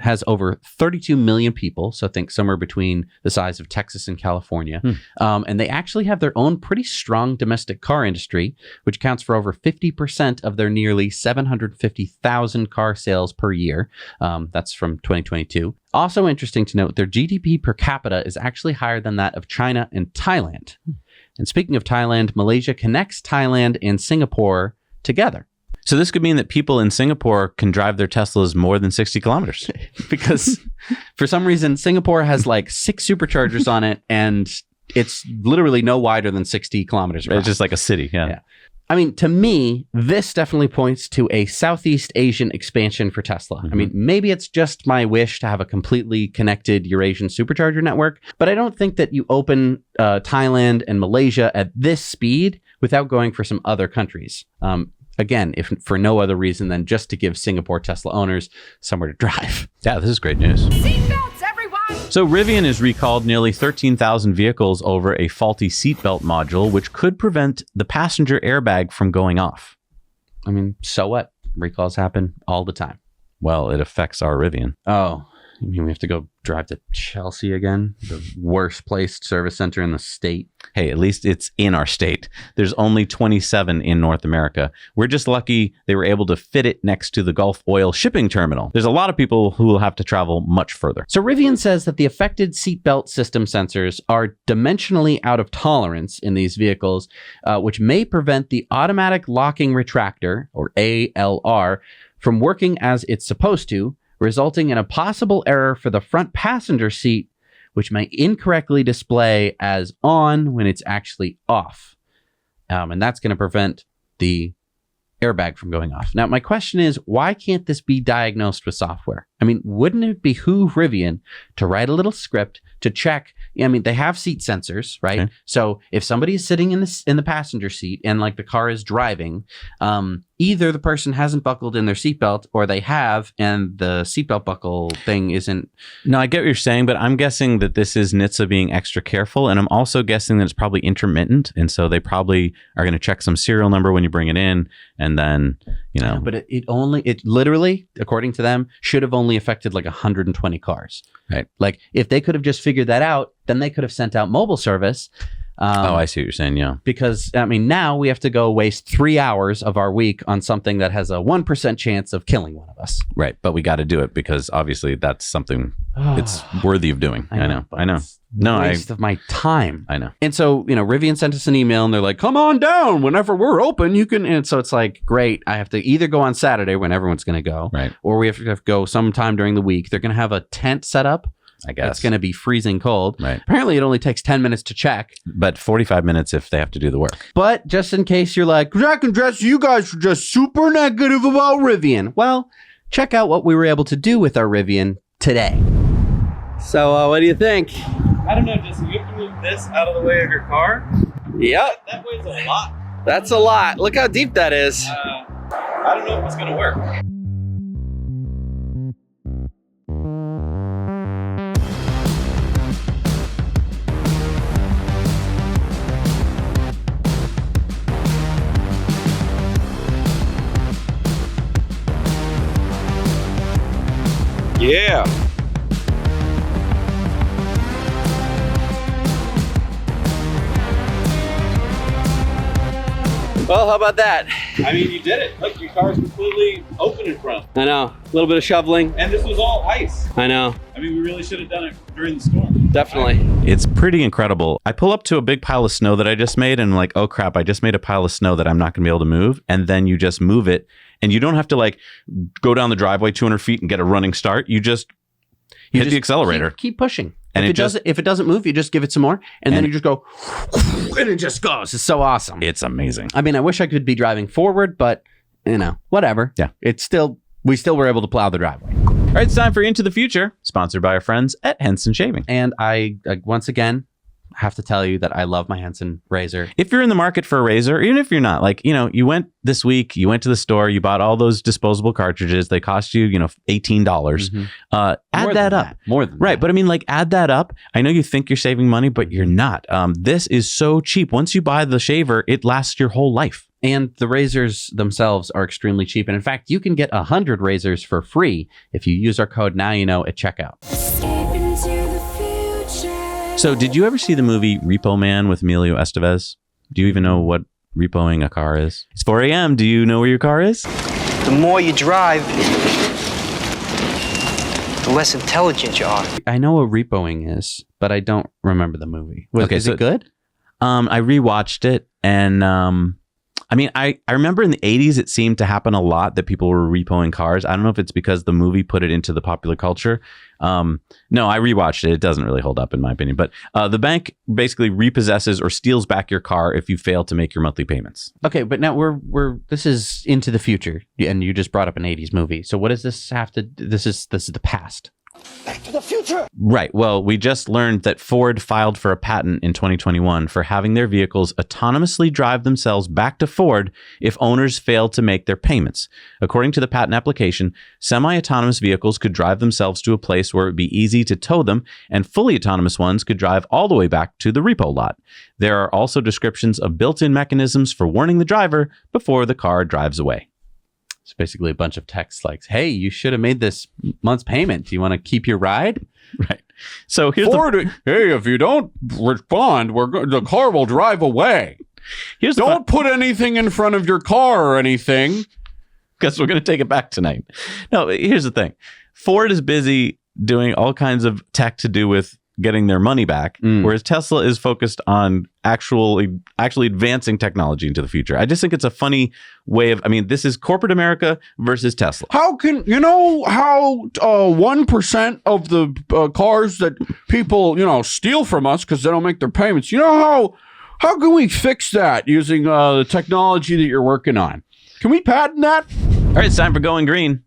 Has over 32 million people, so think somewhere between the size of Texas and California. And they actually have their own pretty strong domestic car industry, which accounts for over 50% of their nearly 750,000 car sales per year. That's from 2022. Also interesting to note, their GDP per capita is actually higher than that of China and Thailand. And speaking of Thailand, Malaysia connects Thailand and Singapore together. So this could mean that people in Singapore can drive their Teslas more than 60 kilometers. Because for some reason, Singapore has like 6 superchargers on it, and it's literally no wider than 60 kilometers around. It's just like a city, yeah. I mean, to me, this definitely points to a Southeast Asian expansion for Tesla. I mean, maybe it's just my wish to have a completely connected Eurasian supercharger network, but I don't think that you open Thailand and Malaysia at this speed without going for some other countries. Again, if for no other reason than just to give Singapore Tesla owners somewhere to drive. Yeah, this is great news. Seatbelts, everyone! So Rivian has recalled nearly 13,000 vehicles over a faulty seatbelt module, which could prevent the passenger airbag from going off. I mean, so what? Recalls happen all the time. Well, it affects our Rivian. Oh, you mean we have to go drive to Chelsea again? The worst placed service center in the state? Hey, at least it's in our state. There's only 27 in North America. We're just lucky they were able to fit it next to the Gulf Oil shipping terminal. There's a lot of people who will have to travel much further. So Rivian says that the affected seatbelt system sensors are dimensionally out of tolerance in these vehicles, which may prevent the automatic locking retractor, or ALR, from working as it's supposed to, resulting in a possible error for the front passenger seat, which may incorrectly display as on when it's actually off. And that's going to prevent the airbag from going off. Now, my question is, why can't this be diagnosed with software? I mean, wouldn't it behoove Rivian to write a little script to check? I mean, they have seat sensors, right? Okay. So if somebody is sitting in the passenger seat and like the car is driving, either the person hasn't buckled in their seatbelt or they have, and the seatbelt buckle thing isn't. No, I get what you're saying, but I'm guessing that this is NHTSA being extra careful, and I'm also guessing that it's probably intermittent, and so they probably are going to check some serial number when you bring it in, and then, you know. But it literally, according to them, should have only affected like 120 cars. Right. Like if they could have just figured that out, then they could have sent out mobile service. I see what you're saying. Yeah. Because, I mean, now we have to go waste 3 hours of our week on something that has a 1% chance of killing one of us. Right. But we got to do it because obviously that's something it's worthy of doing. I know. No, waste of my time. I know. And so, you know, Rivian sent us an email and they're like, come on down whenever we're open. You can. And so it's like, great. I have to either go on Saturday when everyone's going to go. Right. Or we have to go sometime during the week. They're going to have a tent set up. I guess it's going to be freezing cold. Right. Apparently, it only takes 10 minutes to check, but 45 minutes if they have to do the work. But just in case you're like, Jack and Jess, you guys are just super negative about Rivian. Well, check out what we were able to do with our Rivian today. So, what do you think? I don't know, Jesse, you have to move this out of the way of your car? Yep. That weighs a lot. That's a lot. Look how deep that is. I don't know if it's going to work. Yeah. Well, how about that? I mean, you did it. Look, your car's completely open in front. I know. A little bit of shoveling. And this was all ice. I know. I mean, we really should have done it during the storm. Definitely. It's pretty incredible. I pull up to a big pile of snow that I just made and I'm like, oh crap, I just made a pile of snow that I'm not going to be able to move. And then you just move it and you don't have to like go down the driveway 200 feet and get a running start. You just hit the accelerator. Keep pushing. And if it doesn't move, you just give it some more, and then you just go, and it just goes. It's so awesome. It's amazing. I mean, I wish I could be driving forward, but you know, whatever. Yeah, we still were able to plow the driveway. All right, it's time for Into the Future, sponsored by our friends at Henson Shaving. And I once again have to tell you that I love my Henson razor. If you're in the market for a razor, even if you're not, like, you know, you went this week, you went to the store, you bought all those disposable cartridges. They cost you, you know, $18. Mm-hmm. Add that up. More than right. that. But I mean, like, add that up. I know you think you're saving money, but you're not. This is so cheap. Once you buy the shaver, it lasts your whole life. And the razors themselves are extremely cheap. And in fact, you can get 100 razors for free if you use our code NowYouKnow at checkout. So did you ever see the movie Repo Man with Emilio Estevez? Do you even know what repoing a car is? It's 4 a.m. Do you know where your car is? The more you drive, the less intelligent you are. I know what repoing is, but I don't remember the movie. Is it good? I rewatched it, and I mean, I remember in the 80s, it seemed to happen a lot that people were repoing cars. I don't know if it's because the movie put it into the popular culture. No, I rewatched it. It doesn't really hold up in my opinion. But the bank basically repossesses or steals back your car if you fail to make your monthly payments. Okay, but now this is into the future, and you just brought up an 80s movie. So what does this have to? This is the past. Back to the future. Right. Well, we just learned that Ford filed for a patent in 2021 for having their vehicles autonomously drive themselves back to Ford if owners fail to make their payments. According to the patent application, semi-autonomous vehicles could drive themselves to a place where it would be easy to tow them, and fully autonomous ones could drive all the way back to the repo lot. There are also descriptions of built-in mechanisms for warning the driver before the car drives away. It's basically a bunch of texts like, hey, you should have made this month's payment. Do you want to keep your ride? Right. So here's hey, if you don't respond, the car will drive away. Don't put anything in front of your car or anything. Because we're going to take it back tonight. No, here's the thing. Ford is busy doing all kinds of tech to do with getting their money back, whereas Tesla is focused on actually advancing technology into the future. I just think it's a funny way of, I mean, this is corporate America versus Tesla. How can, you know, how 1% of the cars that people, you know, steal from us because they don't make their payments, you know How can we fix that using the technology that you're working on? Can we patent that? All right, it's time for Going Green.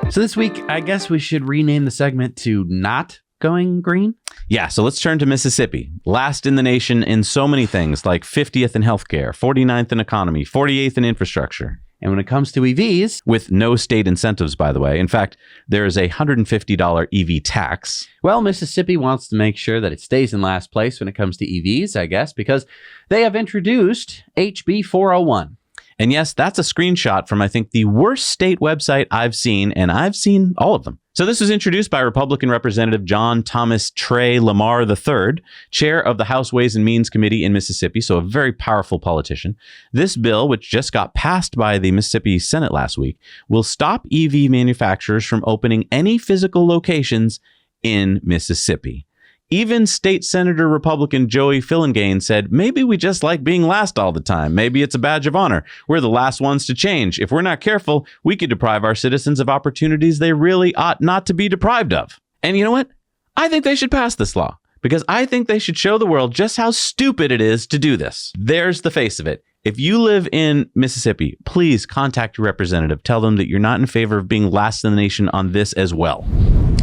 So this week, I guess we should rename the segment to Not Going Green. Yeah, so let's turn to Mississippi. Last in the nation in so many things, like 50th in healthcare, 49th in economy, 48th in infrastructure. And when it comes to EVs, With no state incentives, by the way. In fact, there is a $150 EV tax. well, Mississippi wants to make sure that it stays in last place when it comes to EVs, I guess, because they have introduced HB 401. And yes, that's a screenshot from, I think, the worst state website I've seen, and I've seen all of them. So this was introduced by Republican Representative John Thomas Trey Lamar III, chair of the House Ways and Means Committee in Mississippi, so a very powerful politician. This bill, which just got passed by the Mississippi Senate last week, will stop EV manufacturers from opening any physical locations in Mississippi. Even State Senator Republican Joey Fillingane said, maybe we just like being last all the time. Maybe it's a badge of honor. We're the last ones to change. If we're not careful, we could deprive our citizens of opportunities they really ought not to be deprived of. And you know what? I think they should pass this law because I think they should show the world just how stupid it is to do this. There's the face of it. If you live in Mississippi, please contact your representative. Tell them that you're not in favor of being last in the nation on this as well.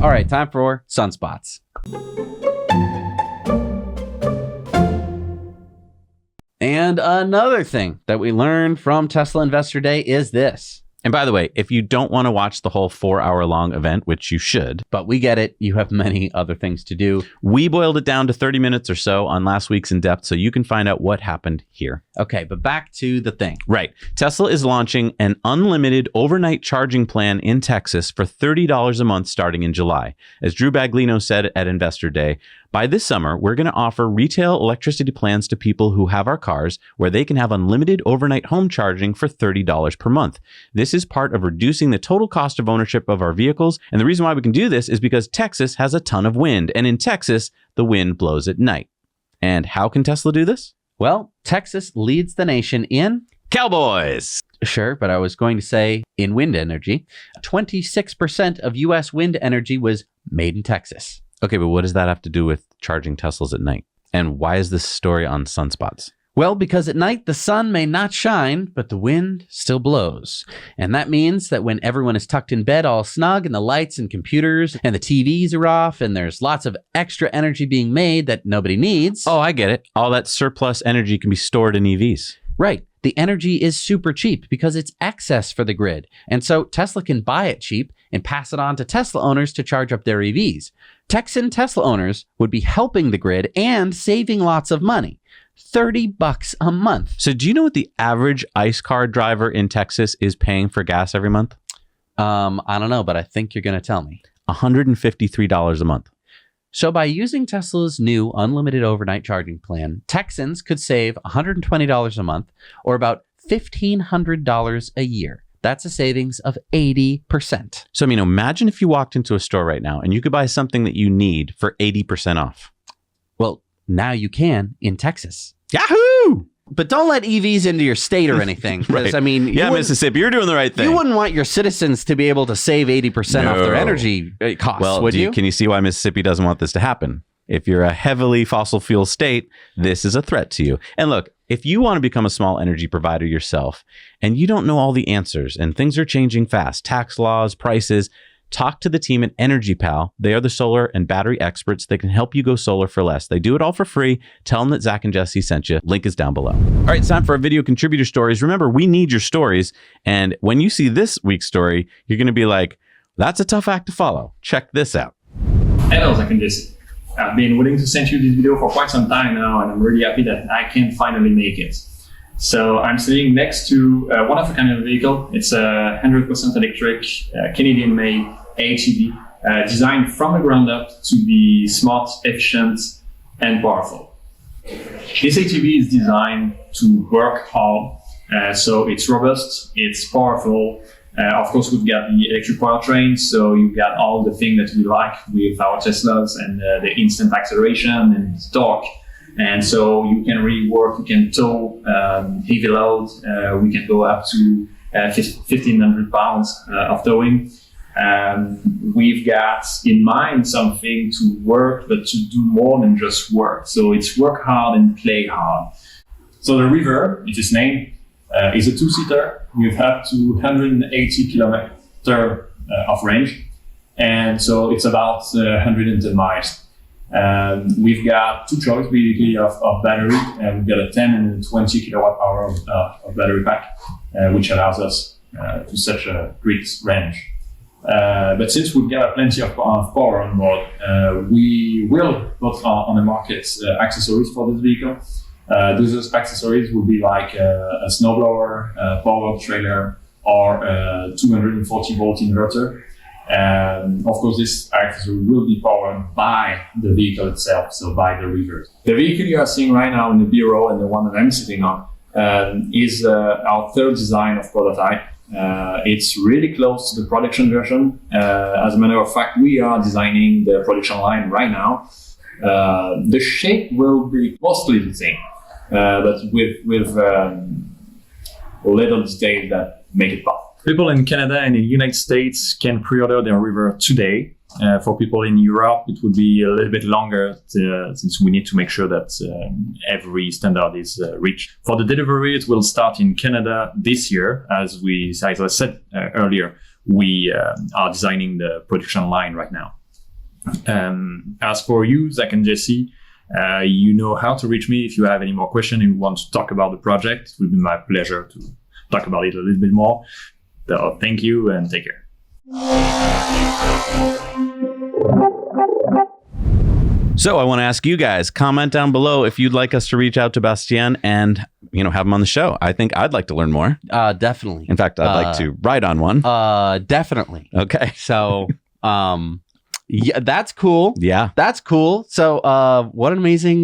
All right, time for sunspots. And another thing that we learned from Tesla Investor Day is this. And by the way, if you don't want to watch the whole 4-hour-long event, which you should, But we get it. You have many other things to do. we boiled it down to 30 minutes or so on last week's In Depth, so you can find out what happened here. Okay, but back to the thing. Right. Tesla is launching an unlimited overnight charging plan in Texas for $30 a month starting in July. As Drew Baglino said at Investor Day, by this summer, we're going to offer retail electricity plans to people who have our cars where they can have unlimited overnight home charging for $30 per month. This is part of reducing the total cost of ownership of our vehicles. And the reason why we can do this is because Texas has a ton of wind. And in Texas, the wind blows at night. And how can Tesla do this? Well, Texas leads the nation in, Cowboys! sure, but I was going to say in wind energy. 26% of U.S. wind energy was made in Texas. Okay, but what does that have to do with charging Teslas at night? And why is this story on sunspots? Well, because at night the sun may not shine, but the wind still blows. And that means that when everyone is tucked in bed all snug and the lights and computers and the TVs are off and there's lots of extra energy being made that nobody needs. Oh, I get it. All that surplus energy can be stored in EVs. Right. The energy is super cheap because it's excess for the grid. And so Tesla can buy it cheap and pass it on to Tesla owners to charge up their EVs. Texan Tesla owners would be helping the grid and saving lots of money. $30 a month. So do you know what the average ICE car driver in Texas is paying for gas every month? I don't know, but I think you're going to tell me. $153 a month. So by using Tesla's new unlimited overnight charging plan, Texans could save $120 a month or about $1,500 a year. That's a savings of 80%. So, imagine if you walked into a store right now and you could buy something that you need for 80% off. Well, now you can in Texas. Yahoo! But don't let EVs into your state or anything. Right. You Mississippi, you're doing the right thing. You wouldn't want your citizens to be able to save 80% off their energy costs, Well, would you? Can you see why Mississippi doesn't want this to happen? If you're a heavily fossil fuel state, this is a threat to you. And look, if you want to become a small energy provider yourself and you don't know all the answers and things are changing fast, tax laws, prices, talk to the team at EnergyPal. They are the solar and battery experts. They can help you go solar for less. They do it all for free. Tell them that Zach and Jesse sent you. Link is down below. All right, it's time for our video contributor stories. Remember, we need your stories. And when you see this week's story, you're going to be like, that's a tough act to follow. Check this out. Hello, Zach and Jesse. I've been waiting to send you this video for quite some time now, and I'm really happy that I can finally make it. So I'm sitting next to one of a kind of vehicle. It's a 100% electric Canadian-made ATV designed from the ground up to be smart, efficient, and powerful. This ATV is designed to work hard, so it's robust, it's powerful. Of course, we've got the electric powertrain, so you've got all the things that we like with our Teslas and the instant acceleration and torque. And so you can really work, you can tow heavy loads, we can go up to 1,500 pounds of towing. We've got in mind something to work, but to do more than just work. So it's work hard and play hard. So the River, it's its name, is a two-seater with up to 180 kilometers of range. And so it's about 110 miles. We've got two choices basically of battery. We've got a 10 and a 20 kilowatt hour of battery pack, which allows us to such a great range. But since we've got plenty of power on board, we will put on the market accessories for this vehicle. Those accessories will be like a snowblower, a power trailer, or a 240 volt inverter. Of course, this accessory will be powered by the vehicle itself, so by the River. The vehicle you are seeing right now in the bureau and the one that I'm sitting on is our third design of prototype. It's really close to the production version. As a matter of fact, we are designing the production line right now. The shape will be mostly the same, but with little details that make it pop. People in Canada and the United States can pre-order their River today. For people in Europe, it would be a little bit longer since we need to make sure that every standard is reached. For the delivery, it will start in Canada this year. As I said earlier, we are designing the production line right now. As for you, Zach and Jesse, you know how to reach me if you have any more questions and you want to talk about the project. It would be my pleasure to talk about it a little bit more. So thank you and take care. So I want to ask you guys, comment down below if you'd like us to reach out to Bastien and, have him on the show. I think I'd like to learn more. Definitely. In fact, I'd like to ride on one. Definitely. Okay. So, yeah, that's cool. Yeah. That's cool. So, what an amazing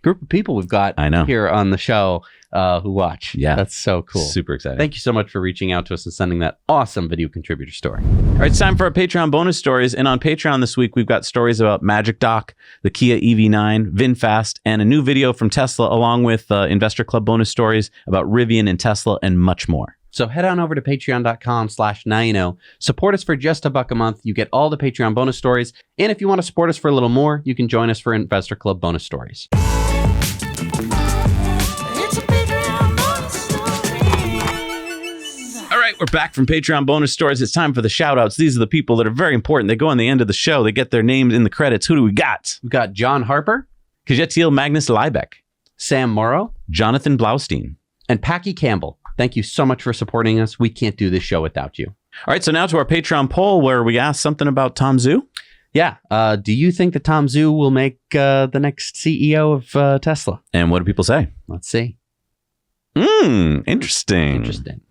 group of people we've got here on the show who watch. Yeah. That's so cool. Super exciting. Thank you so much for reaching out to us and sending that awesome video contributor story. All right, it's time for our Patreon bonus stories. And on Patreon this week, we've got stories about Magic Dock, the Kia EV9, VinFast, and a new video from Tesla, along with Investor Club bonus stories about Rivian and Tesla and much more. So head on over to patreon.com/9 Support us for just $1 a month. You get all the Patreon bonus stories. And if you want to support us for a little more, you can join us for Investor Club bonus stories. We're back from Patreon bonus stories. It's time for the shout outs. These are the people that are very important. They go on the end of the show. They get their names in the credits. Who do we got? We've got John Harper, Kjetil Magnus Liebeck, Sam Morrow, Jonathan Blaustein, and Packy Campbell. Thank you so much for supporting us. We can't do this show without you. All right, so now to our Patreon poll where we asked something about Tom Zhu. Yeah. Do you think that Tom Zhu will make the next CEO of Tesla? And what do people say? Let's see. Interesting.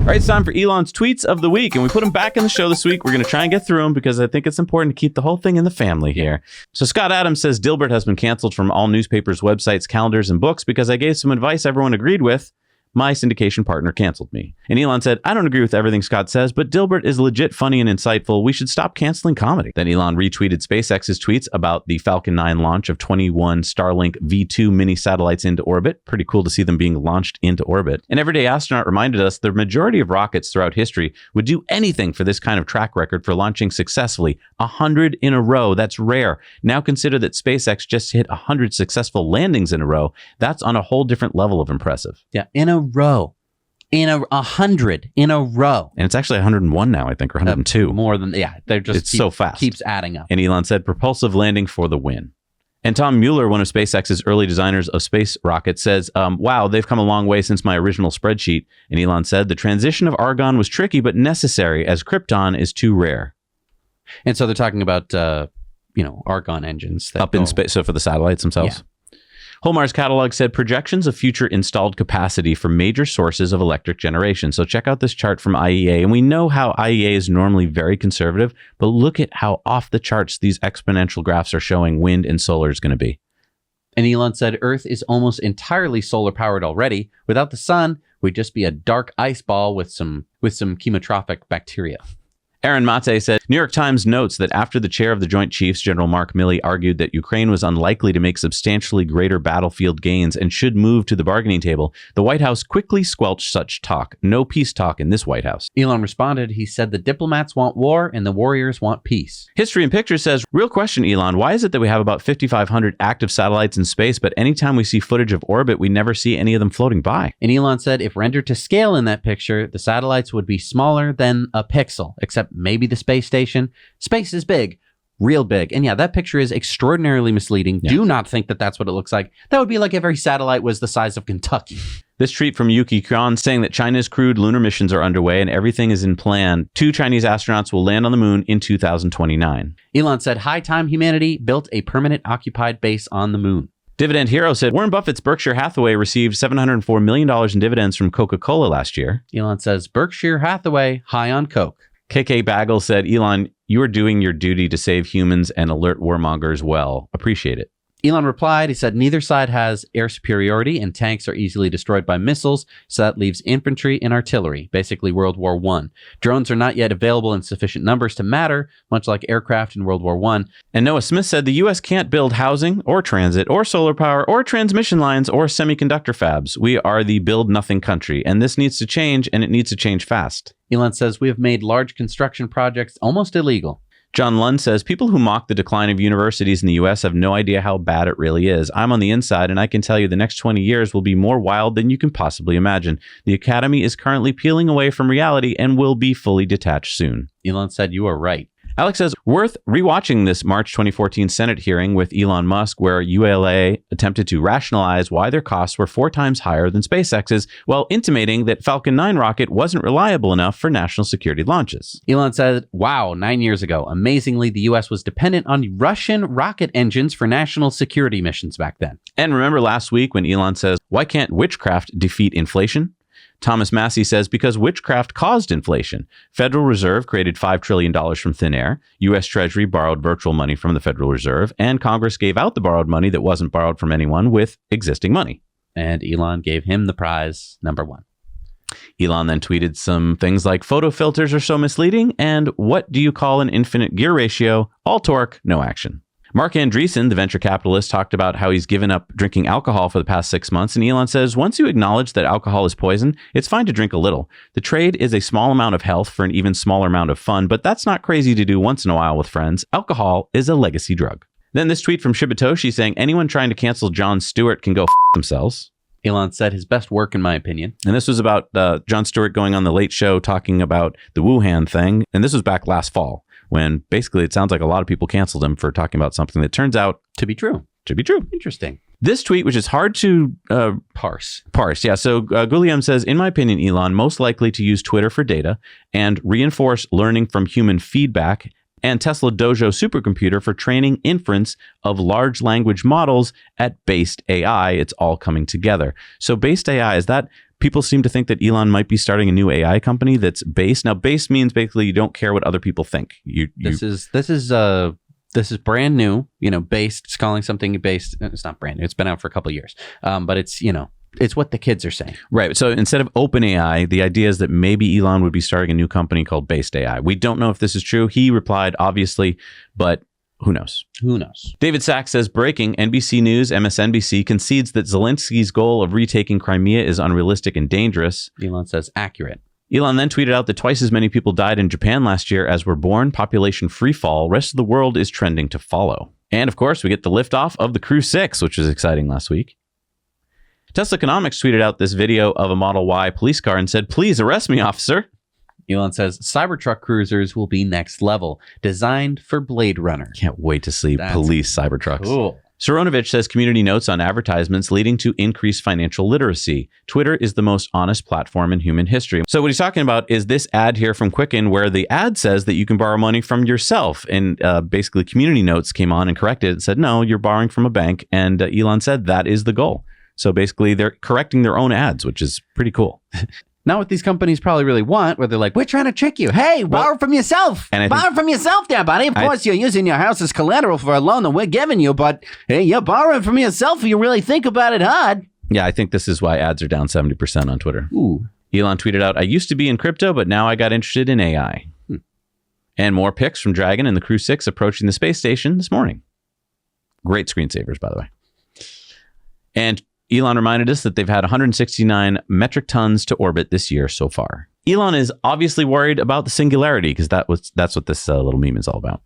All right, it's time for Elon's tweets of the week, and we put them back in the show this week. We're going to try and get through them because I think it's important to keep the whole thing in the family here. So Scott Adams says Dilbert has been canceled from all newspapers, websites, calendars, and books because I gave some advice everyone agreed with. My syndication partner canceled me. And Elon said, I don't agree with everything Scott says, but Dilbert is legit funny and insightful. We should stop canceling comedy. Then Elon retweeted SpaceX's tweets about the Falcon 9 launch of 21 Starlink V2 mini satellites into orbit. Pretty cool to see them being launched into orbit. An everyday astronaut reminded us the majority of rockets throughout history would do anything for this kind of track record for launching successfully 100 in a row. That's rare. Now consider that SpaceX just hit 100 successful landings in a row. That's on a whole different level of impressive. Yeah, in a row. In 100 in a row. And it's actually 101 now, I think, or 102. More than, they're just so fast. Keeps adding up. And Elon said, propulsive landing for the win. And Tom Mueller, one of SpaceX's early designers of space rockets, says, wow, they've come a long way since my original spreadsheet. And Elon said, the transition of argon was tricky, but necessary as krypton is too rare. And so they're talking about, argon engines. Up in space, so for the satellites themselves? Yeah. Holmar's catalog said projections of future installed capacity for major sources of electric generation. So check out this chart from IEA. And we know how IEA is normally very conservative, but look at how off the charts these exponential graphs are showing wind and solar is going to be. And Elon said Earth is almost entirely solar powered already. Without the sun, we'd just be a dark ice ball with some chemotrophic bacteria. Aaron Mate said, New York Times notes that after the chair of the Joint Chiefs, General Mark Milley, argued that Ukraine was unlikely to make substantially greater battlefield gains and should move to the bargaining table, the White House quickly squelched such talk. No peace talk in this White House. Elon responded, he said the diplomats want war and the warriors want peace. History and Pictures says, real question, Elon, why is it that we have about 5,500 active satellites in space, but anytime we see footage of orbit, we never see any of them floating by? And Elon said if rendered to scale in that picture, the satellites would be smaller than a pixel, except maybe the space station. Space is big, real big. And yeah, that picture is extraordinarily misleading. Yeah. Do not think that that's what it looks like. That would be like if every satellite was the size of Kentucky. This tweet from Yuki Kwan saying that China's crewed lunar missions are underway and everything is in plan. 2 Chinese astronauts will land on the moon in 2029. Elon said, high time humanity built a permanent occupied base on the moon. Dividend Hero said Warren Buffett's Berkshire Hathaway received $704 million in dividends from Coca-Cola last year. Elon says Berkshire Hathaway high on Coke. KK Bagel said, Elon, you are doing your duty to save humans and alert warmongers well. Appreciate it. Elon replied, he said, neither side has air superiority and tanks are easily destroyed by missiles, so that leaves infantry and artillery, basically World War I. Drones are not yet available in sufficient numbers to matter, much like aircraft in World War I. And Noah Smith said the U.S. can't build housing or transit or solar power or transmission lines or semiconductor fabs. We are the build nothing country, and this needs to change, and it needs to change fast. Elon says we have made large construction projects almost illegal. John Lund says, people who mock the decline of universities in the U.S. have no idea how bad it really is. I'm on the inside, and I can tell you the next 20 years will be more wild than you can possibly imagine. The academy is currently peeling away from reality and will be fully detached soon. Elon said, you are right. Alex says, worth rewatching this March 2014 Senate hearing with Elon Musk, where ULA attempted to rationalize why their costs were 4 times higher than SpaceX's, while intimating that Falcon 9 rocket wasn't reliable enough for national security launches. Elon said, wow, 9 years ago, amazingly, the U.S. was dependent on Russian rocket engines for national security missions back then. And remember last week when Elon says, why can't witchcraft defeat inflation? Thomas Massey says, because witchcraft caused inflation. Federal Reserve created $5 trillion from thin air. U.S. Treasury borrowed virtual money from the Federal Reserve. And Congress gave out the borrowed money that wasn't borrowed from anyone with existing money. And Elon gave him the prize number 1. Elon then tweeted some things like, photo filters are so misleading. And what do you call an infinite gear ratio? All torque, no action. Mark Andreessen, the venture capitalist, talked about how he's given up drinking alcohol for the past 6 months. And Elon says, once you acknowledge that alcohol is poison, it's fine to drink a little. The trade is a small amount of health for an even smaller amount of fun, but that's not crazy to do once in a while with friends. Alcohol is a legacy drug. Then this tweet from Shibatoshi saying, anyone trying to cancel Jon Stewart can go themselves. Elon said his best work, in my opinion. And this was about Jon Stewart going on the Late Show talking about the Wuhan thing. And this was back last fall, when basically it sounds like a lot of people canceled him for talking about something that turns out to be true. Interesting. This tweet, which is hard to parse. Yeah. So Guillaume says, in my opinion, Elon most likely to use Twitter for data and reinforce learning from human feedback, and Tesla Dojo supercomputer for training inference of large language models at Based AI. It's all coming together. So Based AI, is that people seem to think that Elon might be starting a new AI company that's based. Now, based means basically you don't care what other people think. This is brand new. Based. It's calling something based. It's not brand new. It's been out for a couple of years. But it's it's what the kids are saying. Right. So instead of OpenAI, the idea is that maybe Elon would be starting a new company called Based AI. We don't know if this is true. He replied, obviously, but who knows? David Sachs says, breaking, NBC News, MSNBC concedes that Zelensky's goal of retaking Crimea is unrealistic and dangerous. Elon says, accurate. Elon then tweeted out that twice as many people died in Japan last year as were born. Population free fall. Rest of the world is trending to follow. And of course, we get the liftoff of the Crew 6, which was exciting last week. Tesla Economics tweeted out this video of a Model Y police car and said, please arrest me, officer. Elon says Cybertruck cruisers will be next level, designed for Blade Runner. Can't wait to see police Cybertrucks. Cool. Soronovich says community notes on advertisements leading to increased financial literacy. Twitter is the most honest platform in human history. So what he's talking about is this ad here from Quicken, where the ad says that you can borrow money from yourself. And basically community notes came on and corrected it and said, no, you're borrowing from a bank. And Elon said that is the goal. So basically they're correcting their own ads, which is pretty cool. Not what these companies probably really want, where they're like, we're trying to trick you. Hey, borrow from yourself. Borrow from yourself there, buddy. Of course, you're using your house as collateral for a loan that we're giving you, but hey, you're borrowing from yourself if you really think about it hard. Yeah, I think this is why ads are down 70% on Twitter. Ooh. Elon tweeted out, I used to be in crypto, but now I got interested in AI. And more pics from Dragon and the Crew 6 approaching the space station this morning. Great screensavers, by the way. And Elon reminded us that they've had 169 metric tons to orbit this year so far. Elon is obviously worried about the singularity because that's what this little meme is all about.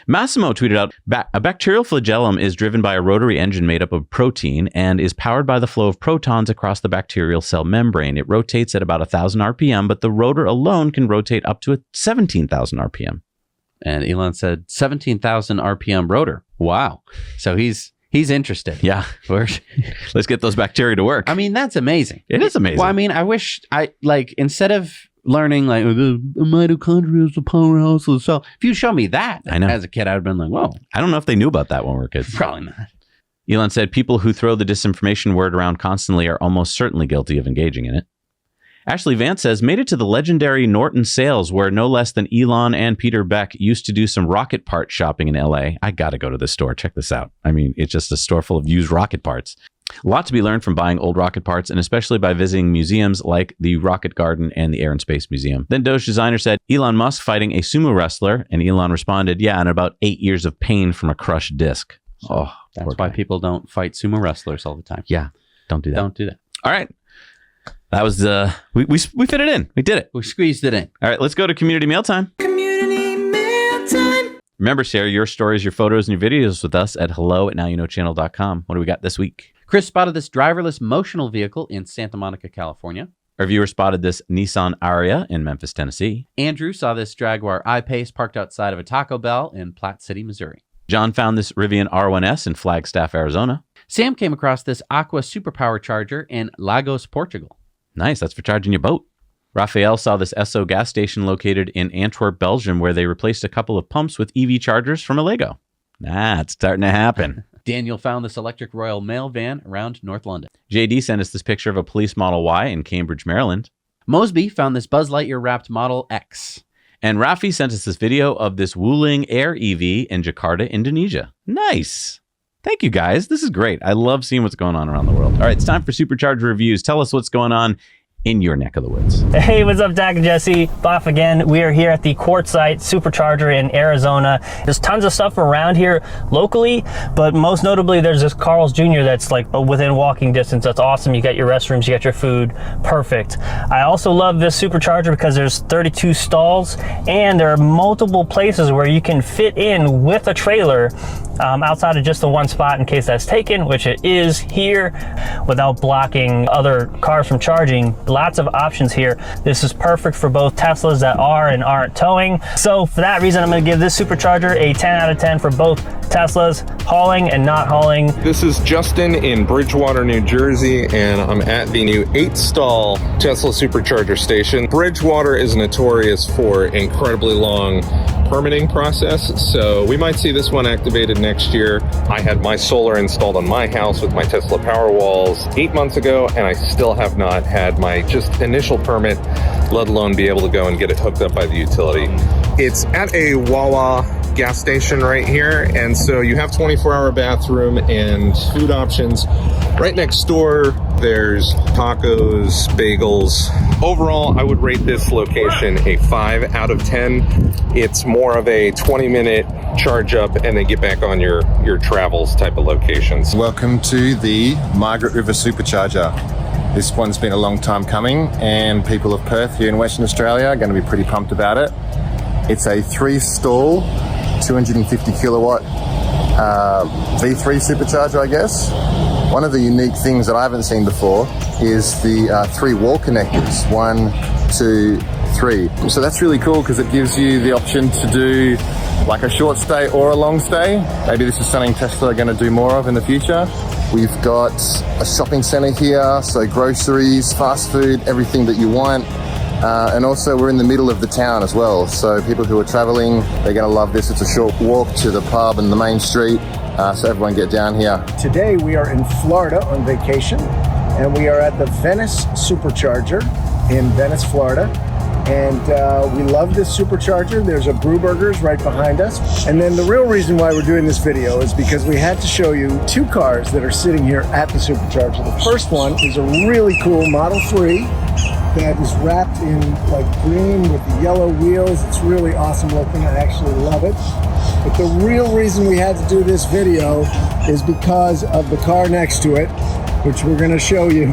Massimo tweeted out, a bacterial flagellum is driven by a rotary engine made up of protein and is powered by the flow of protons across the bacterial cell membrane. It rotates at about 1,000 RPM, but the rotor alone can rotate up to 17,000 RPM. And Elon said 17,000 RPM rotor. Wow. So he's interested. Yeah. Let's get those bacteria to work. I mean, that's amazing. It is amazing. Well, I mean, I wish instead of learning like the mitochondria is the powerhouse of the cell. If you show me that as a kid, I would have been like, whoa. I don't know if they knew about that when we were kids. Probably not. Elon said people who throw the disinformation word around constantly are almost certainly guilty of engaging in it. Ashley Vance says, made it to the legendary Norton Sales, where no less than Elon and Peter Beck used to do some rocket part shopping in LA. I got to go to this store. Check this out. I mean, it's just a store full of used rocket parts. A lot to be learned from buying old rocket parts, and especially by visiting museums like the Rocket Garden and the Air and Space Museum. Then Doge Designer said, Elon Musk fighting a sumo wrestler, and Elon responded, yeah, and about 8 years of pain from a crushed disc. Oh, that's why people don't fight sumo wrestlers all the time. Yeah, don't do that. Don't do that. All right. That was we fit it in. We did it. We squeezed it in. All right, let's go to community mail time. Community mail time. Remember, share your stories, your photos, and your videos with us at hello@nowyouknowchannel.com. What do we got this week? Chris spotted this driverless motional vehicle in Santa Monica, California. Our viewer spotted this Nissan Ariya in Memphis, Tennessee. Andrew saw this Jaguar I-Pace parked outside of a Taco Bell in Platte City, Missouri. John found this Rivian R1S in Flagstaff, Arizona. Sam came across this Aqua Superpower charger in Lagos, Portugal. Nice, that's for charging your boat. Raphael saw this Esso gas station located in Antwerp, Belgium, where they replaced a couple of pumps with EV chargers from a Lego. It's starting to happen. Daniel found this electric Royal Mail van around North London. JD sent us this picture of a police Model Y in Cambridge, Maryland. Mosby found this Buzz Lightyear wrapped Model X. And Rafi sent us this video of this Wuling Air EV in Jakarta, Indonesia. Nice. Thank you, guys. This is great. I love seeing what's going on around the world. All right, it's time for Supercharger reviews. Tell us what's going on in your neck of the woods. Hey, what's up, Dak and Jesse? Boff again. We are here at the Quartzsite Supercharger in Arizona. There's tons of stuff around here locally, but most notably there's this Carl's Jr. that's like within walking distance. That's awesome. You got your restrooms, you got your food. Perfect. I also love this Supercharger because there's 32 stalls and there are multiple places where you can fit in with a trailer outside of just the one spot in case that's taken, which it is here, without blocking other cars from charging. Lots of options here. This is perfect for both Teslas that are and aren't towing. So for that reason, I'm going to give this Supercharger a 10 out of 10 for both Teslas hauling and not hauling. This is Justin in Bridgewater, New Jersey, and I'm at the new 8-stall Tesla Supercharger station. Bridgewater is notorious for incredibly long permitting process, so we might see this one activated next year. I had my solar installed on my house with my Tesla Powerwalls 8 months ago, and I still have not had my just initial permit, let alone be able to go and get it hooked up by the utility. It's at a Wawa gas station right here, and so you have 24-hour bathroom and food options. Right next door, there's tacos, bagels. Overall, I would rate this location a 5 out of 10. It's more of a 20-minute charge up and then get back on your travels type of locations. Welcome to the Margaret River Supercharger. This one's been a long time coming, and people of Perth here in Western Australia are going to be pretty pumped about it. It's a 3-stall, 250 kilowatt V3 supercharger, I guess. One of the unique things that I haven't seen before is the 3 wall connectors, 1, 2, 3. So that's really cool because it gives you the option to do like a short stay or a long stay. Maybe this is something Tesla are going to do more of in the future. We've got a shopping center here, so groceries, fast food, everything that you want. And also we're in the middle of the town as well, so people who are traveling, they're going to love this. It's a short walk to the pub and the main street, so everyone get down here. Today we are in Florida on vacation, and we are at the Venice Supercharger in Venice, Florida. And we love this Supercharger. There's a Brew Burgers right behind us. And then the real reason why we're doing this video is because we had to show you 2 cars that are sitting here at the Supercharger. The first one is a really cool Model 3 that is wrapped in like green with the yellow wheels. It's really awesome looking. I actually love it. But the real reason we had to do this video is because of the car next to it, which we're going to show you.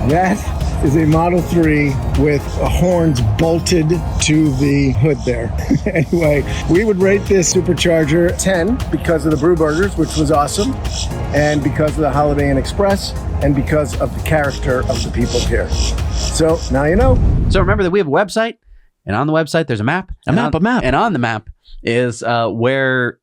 That is a Model 3 with horns bolted to the hood there. Anyway, we would rate this Supercharger 10 because of the brew burgers, which was awesome, and because of the Holiday Inn Express, and because of the character of the people here. So now you know. So remember that we have a website, and on the website there's a map. A map. And on the map is where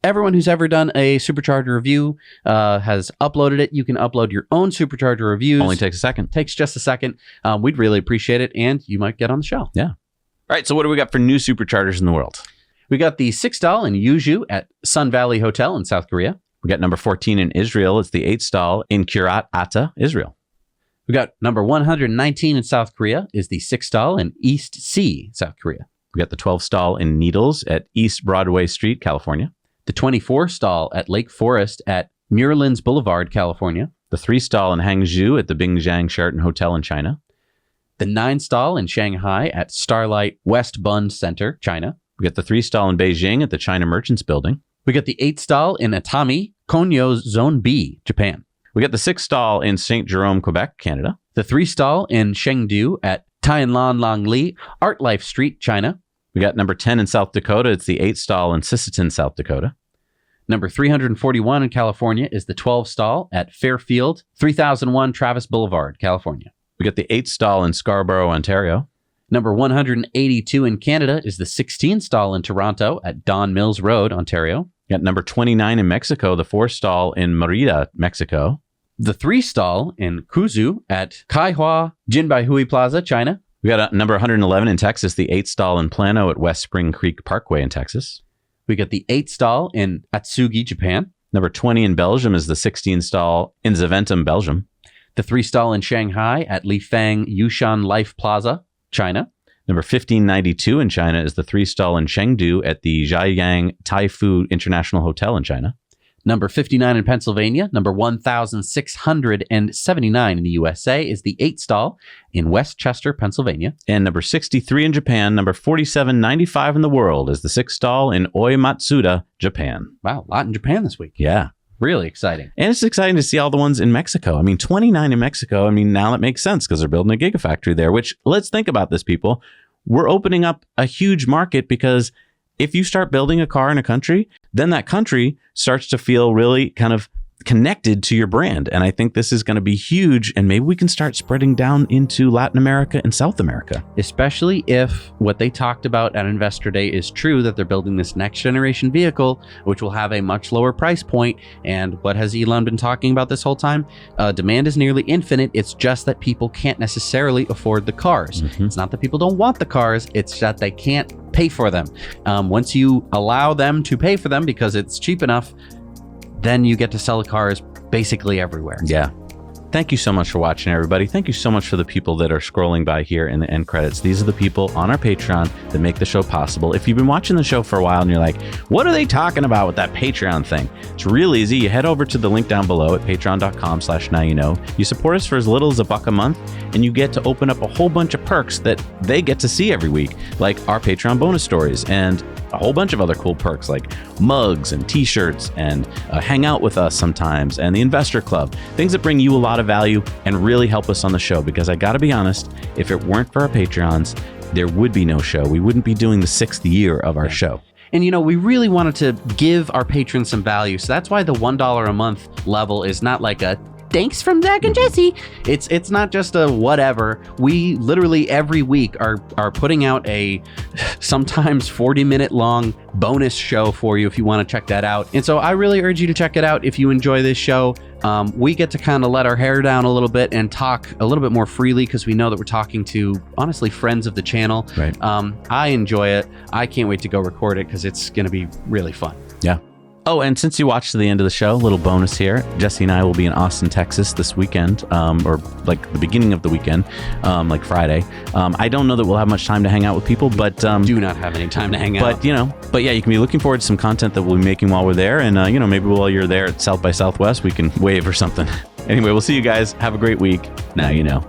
everyone who's ever done a Supercharger review has uploaded it. You can upload your own Supercharger reviews. Only takes a second. Takes just a second. We'd really appreciate it, and you might get on the show. Yeah. All right, so what do we got for new Superchargers in the world? We got the 6 stall in Yeoju at Sun Valley Hotel in South Korea. We got number 14 in Israel. It's the 8 stall in Kiryat Ata, Israel. We got number 119 in South Korea is the 6 stall in East Sea, South Korea. We got the 12 stall in Needles at East Broadway Street, California. The 24 stall at Lake Forest at Muirlands Boulevard, California. The 3 stall in Hangzhou at the Bingjiang Sheraton Hotel in China. The 9 stall in Shanghai at Starlight West Bund Center, China. We got the 3 stall in Beijing at the China Merchants Building. We got the 8 stall in Atami, Konyo Zone B, Japan. We got the 6 stall in St. Jerome, Quebec, Canada. The 3 stall in Chengdu at Tianlan Langli, Art Life Street, China. We got number 10 in South Dakota. It's the 8 stall in Sisseton, South Dakota. Number 341 in California is the 12 stall at Fairfield, 3001 Travis Boulevard, California. We got the 8 stall in Scarborough, Ontario. Number 182 in Canada is the 16 stall in Toronto at Don Mills Road, Ontario. We got number 29 in Mexico, the 4 stall in Merida, Mexico. The 3 stall in Kuzu at Kaihua Jinbaihui Plaza, China. We got number 111 in Texas, the 8 stall in Plano at West Spring Creek Parkway in Texas. We got the 8 stall in Atsugi, Japan. Number 20 in Belgium is the 16 stall in Zaventem, Belgium. The 3 stall in Shanghai at Lifang Yushan Life Plaza, China. Number 1592 in China is the 3 stall in Chengdu at the Jiayang Taifu International Hotel in China. Number 59 in Pennsylvania. Number 1679 in the USA is the 8 stall in Westchester, Pennsylvania. And number 63 in Japan. Number 4795 in the world is the 6 stall in Oi Matsuda, Japan. Wow, a lot in Japan this week. Yeah. Really exciting. And it's exciting to see all the ones in Mexico. I mean, 29 in Mexico. I mean, now that makes sense because they're building a gigafactory there, which, let's think about this, people. We're opening up a huge market because if you start building a car in a country, then that country starts to feel really kind of connected to your brand. And I think this is going to be huge. And maybe we can start spreading down into Latin America and South America. Especially if what they talked about at Investor Day is true, that they're building this next generation vehicle, which will have a much lower price point. And what has Elon been talking about this whole time? Demand is nearly infinite. It's just that people can't necessarily afford the cars. It's not that people don't want the cars. It's that they can't pay for them. Once you allow them to pay for them because it's cheap enough, then you get to sell the cars basically everywhere. Yeah. Thank you so much for watching, everybody. Thank you so much for the people that are scrolling by here in the end credits. These are the people on our Patreon that make the show possible. If you've been watching the show for a while and you're like, what are they talking about with that Patreon thing? It's real easy. You head over to the link down below at patreon.com/nowyouknow. You support us for as little as $1 a month, and you get to open up a whole bunch of perks that they get to see every week, like our Patreon bonus stories and a whole bunch of other cool perks like mugs and t-shirts and hang out with us sometimes and the Investor Club, things that bring you a lot of value and really help us on the show. Because I gotta be honest, if it weren't for our Patreons, there would be no show. We wouldn't be doing the 6th year of our show. And you know, we really wanted to give our patrons some value, so that's why the $1 a month level is not like a thanks from Zach and Jesse. It's not just a whatever. We literally every week are putting out a sometimes 40-minute long bonus show for you if you want to check that out. And so I really urge you to check it out if you enjoy this show. We get to kind of let our hair down a little bit and talk a little bit more freely because we know that we're talking to, honestly, friends of the channel. Right. I enjoy it. I can't wait to go record it because it's going to be really fun. Yeah. Oh, and since you watched to the end of the show, a little bonus here. Jesse and I will be in Austin, Texas this weekend, or like the beginning of the weekend, like Friday. I don't know that we'll have much time to hang out with people, but do not have any time to hang out. But yeah, you can be looking forward to some content that we'll be making while we're there. And, maybe while you're there at South by Southwest, we can wave or something. Anyway, we'll see you guys. Have a great week. Now you know.